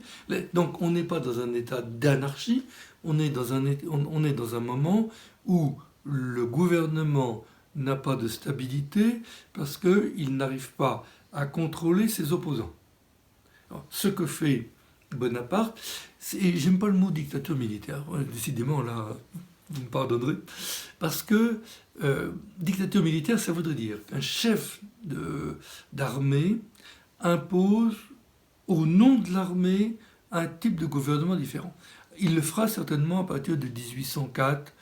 Donc on n'est pas dans un état d'anarchie, on est dans un moment où le gouvernement n'a pas de stabilité parce qu'il n'arrive pas à contrôler ses opposants. Alors, ce que fait Bonaparte, j'aime pas le mot dictature militaire, décidément là, vous me pardonnerez, parce que dictature militaire, ça voudrait dire qu'un chef d'armée impose au nom de l'armée un type de gouvernement différent. Il le fera certainement à partir de 1804,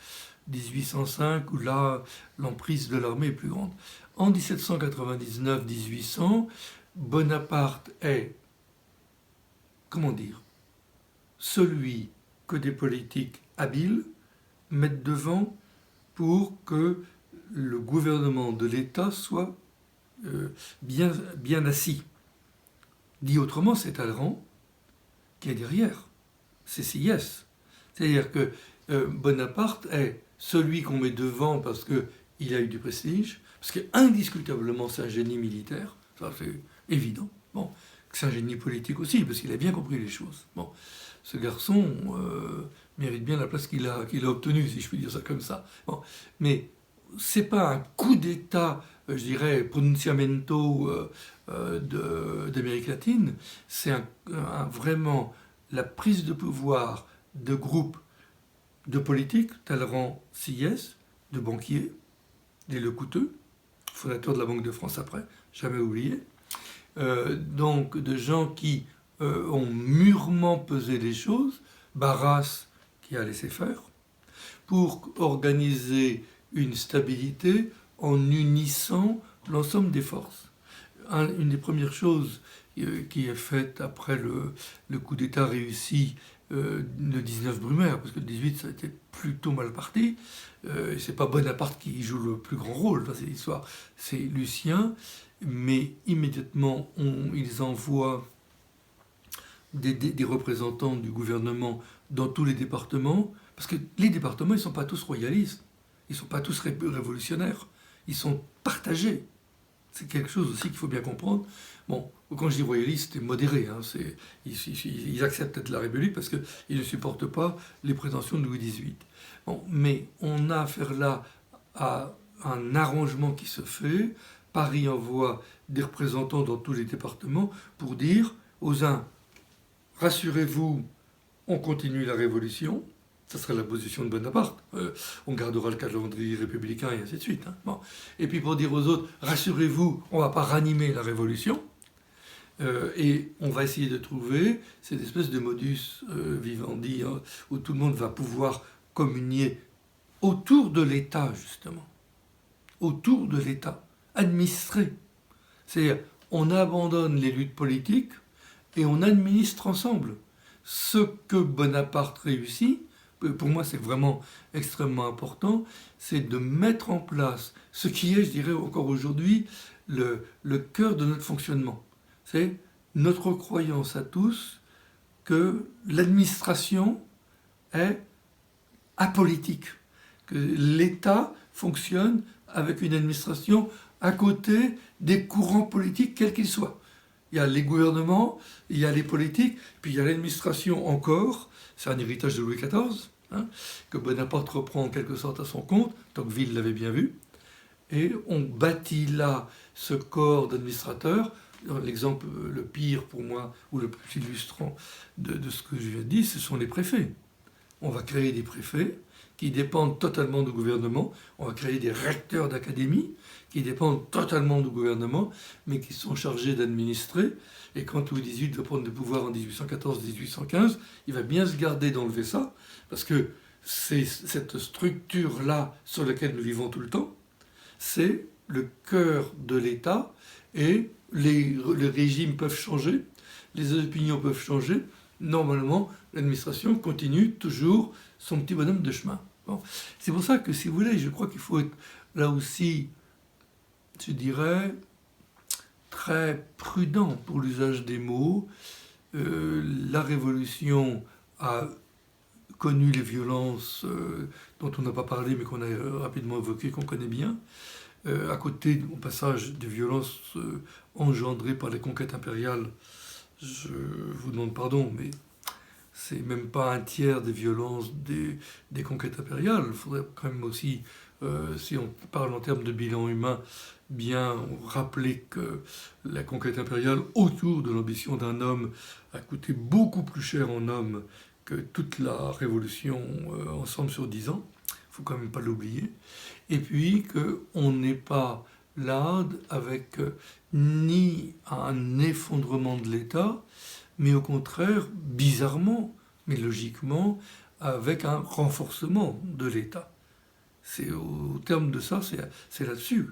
1805, où là, l'emprise de l'armée est plus grande. En 1799-1800, Bonaparte est, comment dire, celui que des politiques habiles mettent devant pour que le gouvernement de l'État soit bien assis. Dit autrement, c'est Talleyrand qui est derrière. C'est Sieyès. C'est-à-dire que Bonaparte est celui qu'on met devant parce qu'il a eu du prestige, parce qu'indiscutablement c'est un génie militaire, ça c'est évident. Bon, c'est un génie politique aussi, parce qu'il a bien compris les choses. Bon, ce garçon mérite bien la place qu'il a obtenue, si je puis dire ça comme ça. Bon, mais c'est pas un coup d'État, je dirais, pronunciamento d'Amérique latine, c'est vraiment la prise de pouvoir de groupes de politiques, Talleyrand, Sieyès, de banquiers, des Lecouteux, fondateur de la Banque de France après, jamais oublié, donc de gens qui ont mûrement pesé les choses, Barras qui a laissé faire, pour organiser une stabilité en unissant l'ensemble des forces. Une des premières choses qui est faite après le coup d'État réussi le 19 Brumaire, parce que le 18 ça a été plutôt mal parti, et c'est pas Bonaparte qui joue le plus grand rôle dans cette histoire, c'est Lucien, mais immédiatement ils envoient des représentants du gouvernement dans tous les départements, parce que les départements ils sont pas tous royalistes, ils sont pas tous révolutionnaires, ils sont partagés. C'est quelque chose aussi qu'il faut bien comprendre. Bon, quand je dis royaliste, c'est modéré. Ils acceptent peut-être la République parce qu'ils ne supportent pas les prétentions de Louis XVIII. Bon, mais on a affaire là à un arrangement qui se fait. Paris envoie des représentants dans tous les départements pour dire aux uns, rassurez-vous, on continue la révolution. Ça serait la position de Bonaparte. On gardera le calendrier républicain et ainsi de suite. Bon. Et puis pour dire aux autres, rassurez-vous, on ne va pas ranimer la révolution. Et on va essayer de trouver cette espèce de modus vivendi où tout le monde va pouvoir communier autour de l'État, justement. Autour de l'État. Administrer. C'est-à-dire, on abandonne les luttes politiques et on administre ensemble. Ce que Bonaparte réussit, pour moi c'est vraiment extrêmement important, c'est de mettre en place ce qui est, je dirais encore aujourd'hui, le cœur de notre fonctionnement. C'est notre croyance à tous que l'administration est apolitique, que l'État fonctionne avec une administration à côté des courants politiques quels qu'ils soient. Il y a les gouvernements, il y a les politiques, puis il y a l'administration encore. C'est un héritage de Louis XIV, que Bonaparte reprend en quelque sorte à son compte, Tocqueville l'avait bien vu. Et on bâtit là ce corps d'administrateurs. L'exemple le pire pour moi, ou le plus illustrant de ce que je viens de dire, ce sont les préfets. On va créer des préfets qui dépendent totalement du gouvernement. On va créer des recteurs d'académie qui dépendent totalement du gouvernement, mais qui sont chargés d'administrer. Et quand Louis XVIII va prendre le pouvoir en 1814-1815, il va bien se garder d'enlever ça, parce que c'est cette structure-là sur laquelle nous vivons tout le temps, c'est le cœur de l'État, et les régimes peuvent changer, les opinions peuvent changer. Normalement, l'administration continue toujours son petit bonhomme de chemin. Bon. C'est pour ça que, si vous voulez, je crois qu'il faut être là aussi, je dirais, très prudent pour l'usage des mots. La Révolution a connu les violences dont on n'a pas parlé, mais qu'on a rapidement évoquées, qu'on connaît bien. À côté, au passage, des violences engendrées par les conquêtes impériales, je vous demande pardon, mais c'est même pas un tiers des violences des conquêtes impériales. Il faudrait quand même aussi, si on parle en termes de bilan humain, bien rappeler que la conquête impériale autour de l'ambition d'un homme a coûté beaucoup plus cher en hommes que toute la révolution ensemble sur 10 ans. Il ne faut quand même pas l'oublier. Et puis qu'on n'est pas là avec ni un effondrement de l'État, mais au contraire, bizarrement, mais logiquement, avec un renforcement de l'État. C'est au terme de ça, c'est là-dessus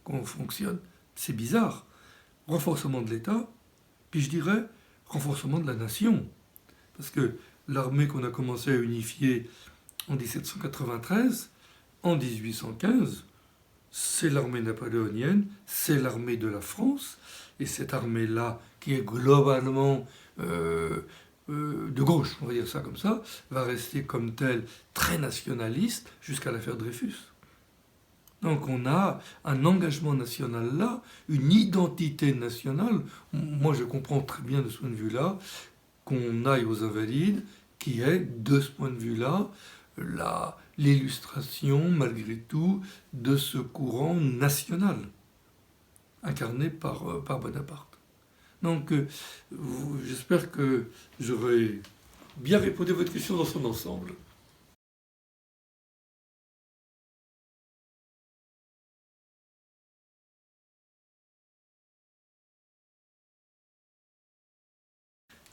qu'on fonctionne. C'est bizarre. Renforcement de l'État, puis je dirais renforcement de la nation. Parce que l'armée qu'on a commencé à unifier en 1793, en 1815, c'est l'armée napoléonienne, c'est l'armée de la France, et cette armée-là, qui est globalement de gauche, on va dire ça comme ça, va rester comme telle très nationaliste jusqu'à l'affaire Dreyfus. Donc on a un engagement national là, une identité nationale. Moi je comprends très bien de ce point de vue-là qu'on aille aux Invalides, qui est de ce point de vue-là l'illustration malgré tout de ce courant national incarné par Bonaparte. Donc j'espère que j'aurai bien répondu à votre question dans son ensemble.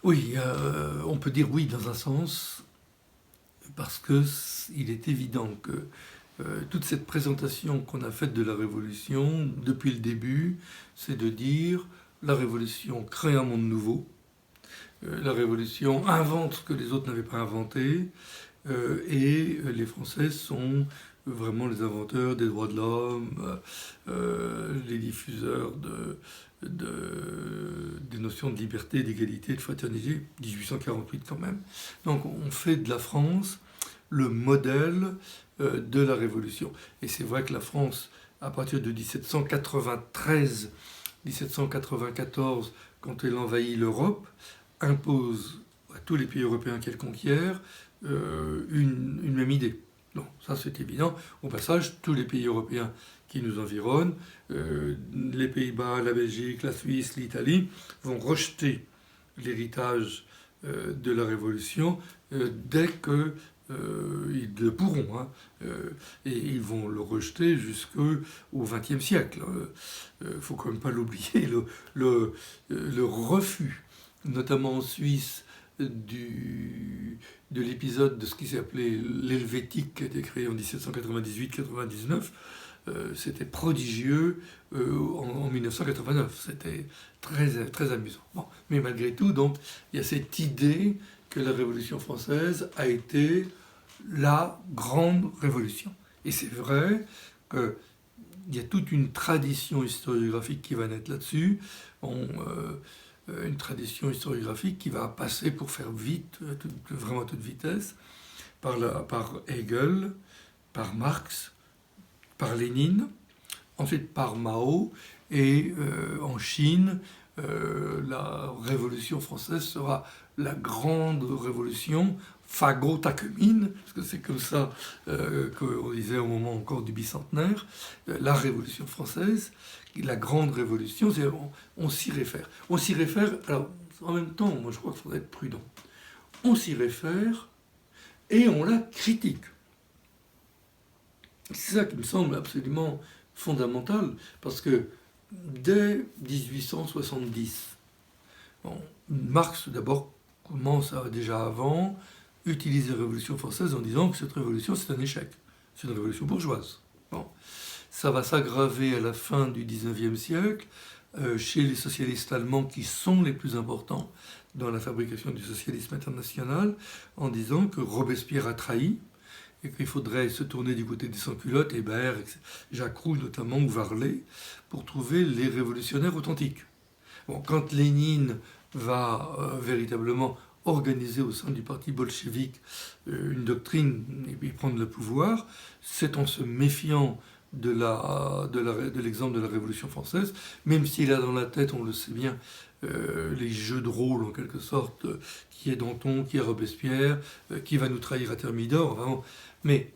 Oui, on peut dire oui dans un sens, parce qu'il est évident que toute cette présentation qu'on a faite de la Révolution, depuis le début, c'est de dire la Révolution crée un monde nouveau, la Révolution invente ce que les autres n'avaient pas inventé, et les Français sont vraiment les inventeurs des droits de l'homme, les diffuseurs des notions de liberté, d'égalité, de fraternité, 1848 quand même. Donc on fait de la France le modèle de la Révolution. Et c'est vrai que la France, à partir de 1793, 1794, quand elle envahit l'Europe, impose à tous les pays européens qu'elle conquiert une même idée. Non, ça c'est évident. Au passage, tous les pays européens qui nous environnent, les Pays-Bas, la Belgique, la Suisse, l'Italie, vont rejeter l'héritage de la Révolution dès que ils le pourront, hein, et ils vont le rejeter jusqu'au XXe siècle. Il ne faut quand même pas l'oublier, le refus, notamment en Suisse, de l'épisode de ce qui s'est appelé l'Helvétique, qui a été créé en 1798-99, c'était prodigieux en 1989. C'était très, très amusant. Bon, mais malgré tout, donc, il y a cette idée que la Révolution française a été la grande révolution. Et c'est vrai qu'il y a toute une tradition historiographique qui va naître là-dessus. Une tradition historiographique qui va passer, pour faire vite, vraiment à toute vitesse, par Hegel, par Marx, par Lénine, ensuite par Mao, et en Chine, la Révolution française sera la grande révolution Fagot Takumine, parce que c'est comme ça qu'on disait au moment encore du bicentenaire, la Révolution française, la grande révolution, on s'y réfère. On s'y réfère, alors en même temps, moi je crois qu'il faudrait être prudent. On s'y réfère et on la critique. C'est ça qui me semble absolument fondamental, parce que dès 1870, bon, Marx d'abord commence déjà avant utiliser la Révolution française en disant que cette révolution c'est un échec, c'est une révolution bourgeoise. Bon. Ça va s'aggraver à la fin du 19e siècle chez les socialistes allemands qui sont les plus importants dans la fabrication du socialisme international, en disant que Robespierre a trahi et qu'il faudrait se tourner du côté des sans-culottes, Hébert, Jacques Roux notamment, ou Varlet, pour trouver les révolutionnaires authentiques. Bon, quand Lénine va véritablement organiser au sein du parti bolchevique une doctrine et puis prendre le pouvoir, c'est en se méfiant de l'exemple de la Révolution française, même s'il a dans la tête, on le sait bien, les jeux de rôle en quelque sorte, qui est Danton, qui est Robespierre, qui va nous trahir à Thermidor, vraiment. Mais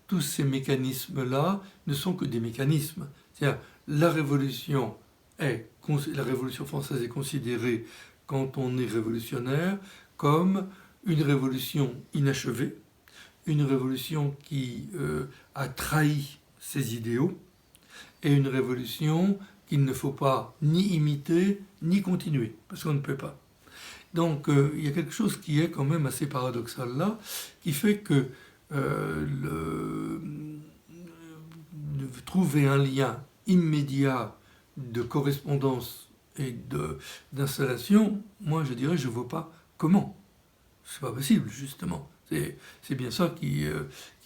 tous ces mécanismes-là ne sont que des mécanismes. C'est-à-dire, la Révolution française est considérée, quand on est révolutionnaire, comme une révolution inachevée, une révolution qui a trahi ses idéaux, et une révolution qu'il ne faut pas ni imiter, ni continuer, parce qu'on ne peut pas. Donc il y a quelque chose qui est quand même assez paradoxal là, qui fait que trouver un lien immédiat de correspondance et d'installation, moi je dirais je ne vois pas comment. C'est pas possible, justement. C'est bien ça qui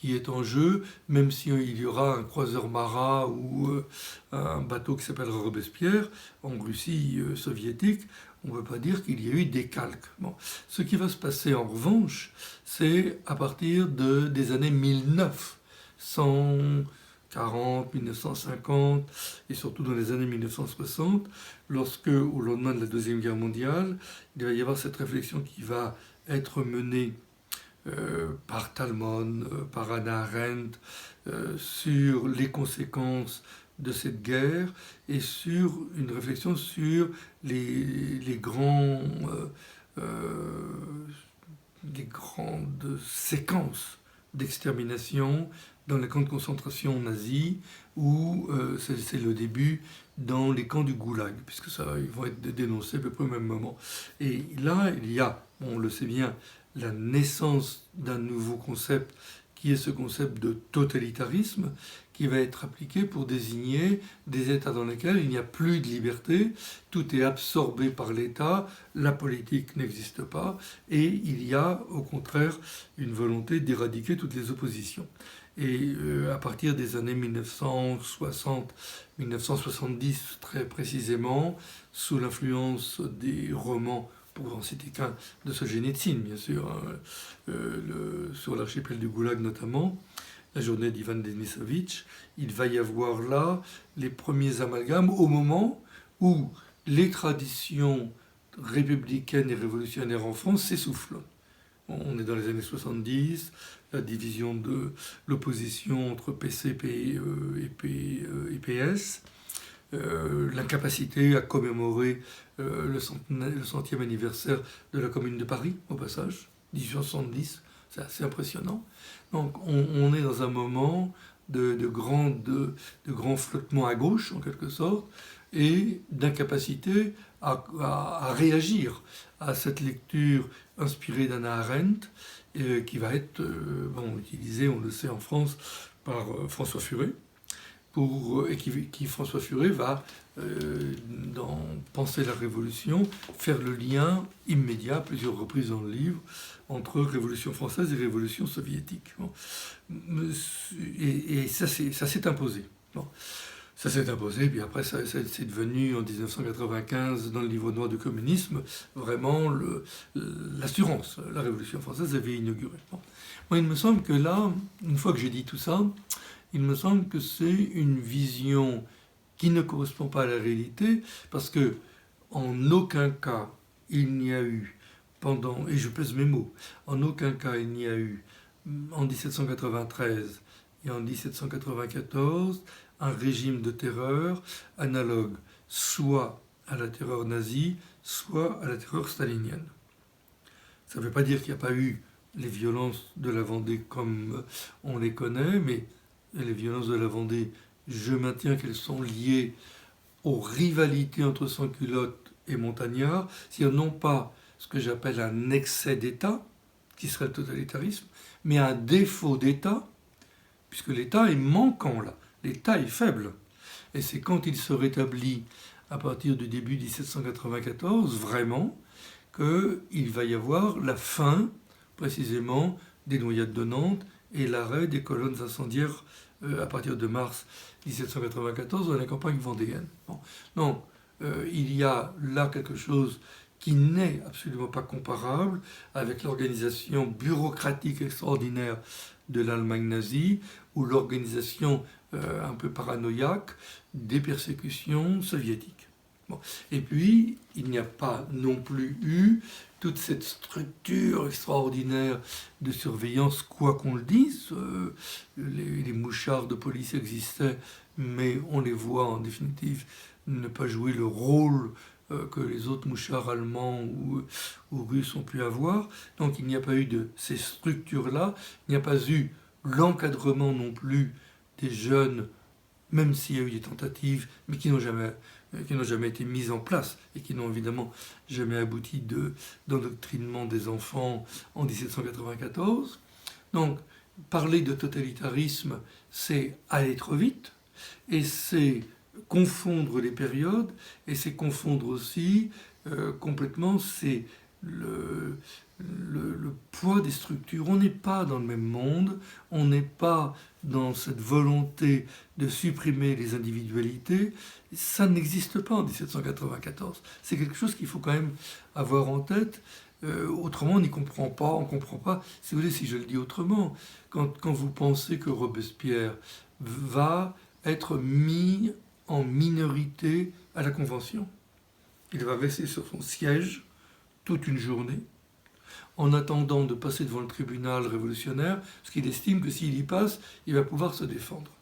est en jeu, même s'il y aura un croiseur Marat ou un bateau qui s'appellera Robespierre, en Russie soviétique, on ne peut pas dire qu'il y a eu des calques. Bon. Ce qui va se passer en revanche, c'est à partir des années 1940, 1950, et surtout dans les années 1960, lorsque, au lendemain de la Deuxième Guerre mondiale, il va y avoir cette réflexion qui va être menée par Talmon, par Hannah Arendt, sur les conséquences de cette guerre et sur une réflexion sur les grandes séquences d'extermination dans les camps de concentration nazis, où c'est le début dans les camps du Goulag, puisque ça, ils vont être dénoncés à peu près au même moment. Et là, il y a, on le sait bien, la naissance d'un nouveau concept qui est ce concept de totalitarisme qui va être appliqué pour désigner des États dans lesquels il n'y a plus de liberté, tout est absorbé par l'État, la politique n'existe pas, et il y a au contraire une volonté d'éradiquer toutes les oppositions. Et à partir des années 1960-1970 très précisément, sous l'influence des romans, pour en citer qu'un, de Solzhenitsyn, bien sûr, hein, sur l'archipel du Goulag notamment, la journée d'Ivan Denisovitch, il va y avoir là les premiers amalgames au moment où les traditions républicaines et révolutionnaires en France s'essoufflent. On est dans les années 70, la division de l'opposition entre PCP et PS, l'incapacité à commémorer le centième anniversaire de la Commune de Paris, au passage, 1870, c'est assez impressionnant. Donc on est dans un moment de grand flottement à gauche, en quelque sorte, et d'incapacité à réagir à cette lecture inspirée d'Hannah Arendt, qui va être utilisée, on le sait, en France, par François Furet, et qui François Furet va, dans Penser la Révolution, faire le lien immédiat, à plusieurs reprises dans le livre, entre Révolution française et Révolution soviétique. Bon. Et ça s'est imposé. Bon. Ça s'est imposé, puis après c'est devenu en 1995, dans le livre noir du communisme, vraiment l'assurance. La Révolution française avait inauguré. Bon. Moi, il me semble que là, une fois que j'ai dit tout ça, il me semble que c'est une vision qui ne correspond pas à la réalité, parce que en aucun cas il n'y a eu pendant, et je pèse mes mots, en aucun cas il n'y a eu en 1793 et en 1794 un régime de terreur analogue soit à la terreur nazie, soit à la terreur stalinienne. Ça ne veut pas dire qu'il n'y a pas eu les violences de la Vendée comme on les connaît, mais et les violences de la Vendée, je maintiens qu'elles sont liées aux rivalités entre sans-culottes et montagnards, c'est-à-dire non pas ce que j'appelle un excès d'État, qui serait le totalitarisme, mais un défaut d'État, puisque l'État est manquant là, l'État est faible. Et c'est quand il se rétablit à partir du début 1794, vraiment, qu'il va y avoir la fin, précisément, des noyades de Nantes et l'arrêt des colonnes incendiaires à partir de mars 1794 dans la campagne vendéenne. Bon. Donc, il y a là quelque chose qui n'est absolument pas comparable avec l'organisation bureaucratique extraordinaire de l'Allemagne nazie ou l'organisation un peu paranoïaque des persécutions soviétiques. Bon. Et puis, il n'y a pas non plus eu toute cette structure extraordinaire de surveillance, quoi qu'on le dise. Les mouchards de police existaient, mais on les voit en définitive ne pas jouer le rôle que les autres mouchards allemands ou russes ont pu avoir. Donc il n'y a pas eu de ces structures-là, il n'y a pas eu l'encadrement non plus des jeunes, même s'il y a eu des tentatives, mais qui n'ont jamais été mises en place et qui n'ont évidemment jamais abouti d'endoctrinement des enfants en 1794. Donc parler de totalitarisme, c'est aller trop vite, et c'est confondre les périodes, et c'est confondre aussi complètement le, le poids des structures. On n'est pas dans le même monde, on n'est pas dans cette volonté de supprimer les individualités. Ça n'existe pas en 1794. C'est quelque chose qu'il faut quand même avoir en tête. Autrement, on n'y comprend pas, on ne comprend pas. Si vous voulez, si je le dis autrement, quand vous pensez que Robespierre va être mis en minorité à la Convention, il va rester sur son siège toute une journée, en attendant de passer devant le tribunal révolutionnaire, parce qu'il estime que s'il y passe, il va pouvoir se défendre.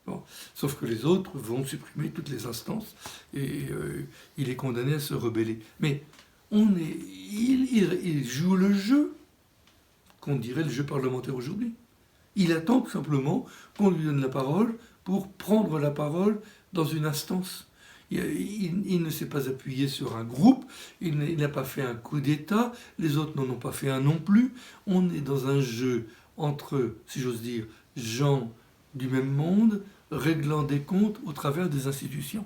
Bon. Sauf que les autres vont supprimer toutes les instances, et il est condamné à se rebeller. Mais il joue le jeu, qu'on dirait le jeu parlementaire aujourd'hui. Il attend tout simplement qu'on lui donne la parole pour prendre la parole dans une instance. Il ne s'est pas appuyé sur un groupe, il n'a pas fait un coup d'État, les autres n'en ont pas fait un non plus. On est dans un jeu entre, si j'ose dire, gens du même monde, réglant des comptes au travers des institutions.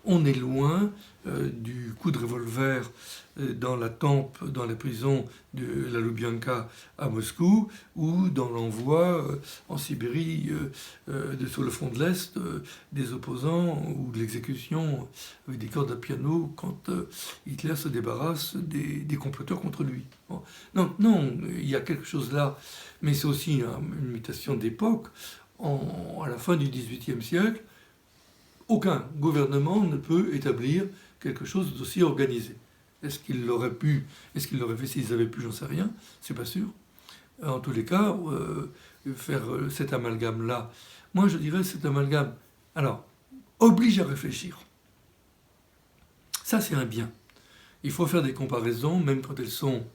On est loin du coup de revolver dans la tempe, dans la prison de la Lubyanka à Moscou, ou dans l'envoi en Sibérie sur le front de l'Est des opposants, ou de l'exécution avec des cordes à piano quand Hitler se débarrasse des comploteurs contre lui. Bon. Donc non, il y a quelque chose là, mais c'est aussi une mutation d'époque. À la fin du XVIIIe siècle, aucun gouvernement ne peut établir quelque chose d'aussi organisé. Est-ce qu'il l'aurait pu, est-ce qu'il l'aurait fait s'ils avaient pu, j'en sais rien, c'est pas sûr. En tous les cas, faire cet amalgame-là, moi je dirais cet amalgame, alors, oblige à réfléchir. Ça c'est un bien. Il faut faire des comparaisons, même quand elles sont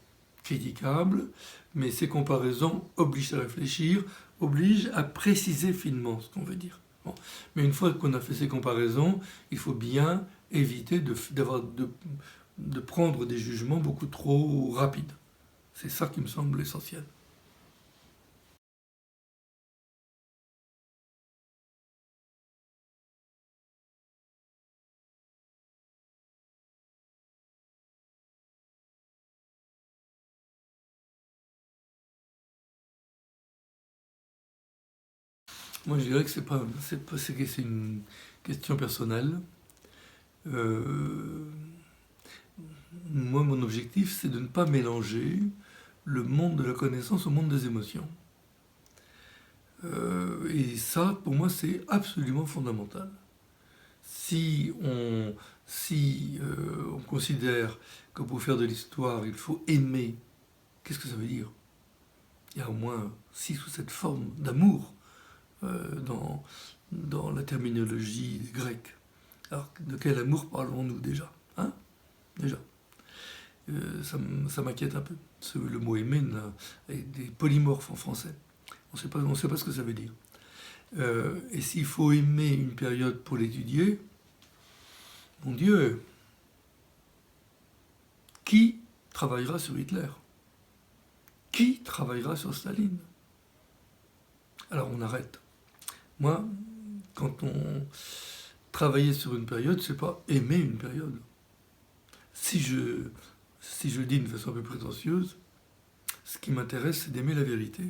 critiquables, mais ces comparaisons obligent à réfléchir, obligent à préciser finement ce qu'on veut dire. Bon. Mais une fois qu'on a fait ces comparaisons, il faut bien éviter de prendre des jugements beaucoup trop rapides. C'est ça qui me semble essentiel. Moi, je dirais que c'est une question personnelle. Euh, Moi, mon objectif, c'est de ne pas mélanger le monde de la connaissance au monde des émotions. Et ça, pour moi, c'est absolument fondamental. Si on considère que pour faire de l'histoire, il faut aimer, qu'est-ce que ça veut dire? Il y a au moins 6 ou 7 formes d'amour dans la terminologie grecque. Alors, de quel amour parlons-nous déjà? Hein? Déjà. Ça m'inquiète un peu. Le mot aimer est des polymorphes en français. On ne sait pas ce que ça veut dire. Et s'il faut aimer une période pour l'étudier, mon Dieu, qui travaillera sur Hitler? Qui travaillera sur Staline? Alors on arrête. Moi, quand on travaillait sur une période, c'est pas aimer une période. Si je dis d'une façon un peu prétentieuse, ce qui m'intéresse, c'est d'aimer la vérité.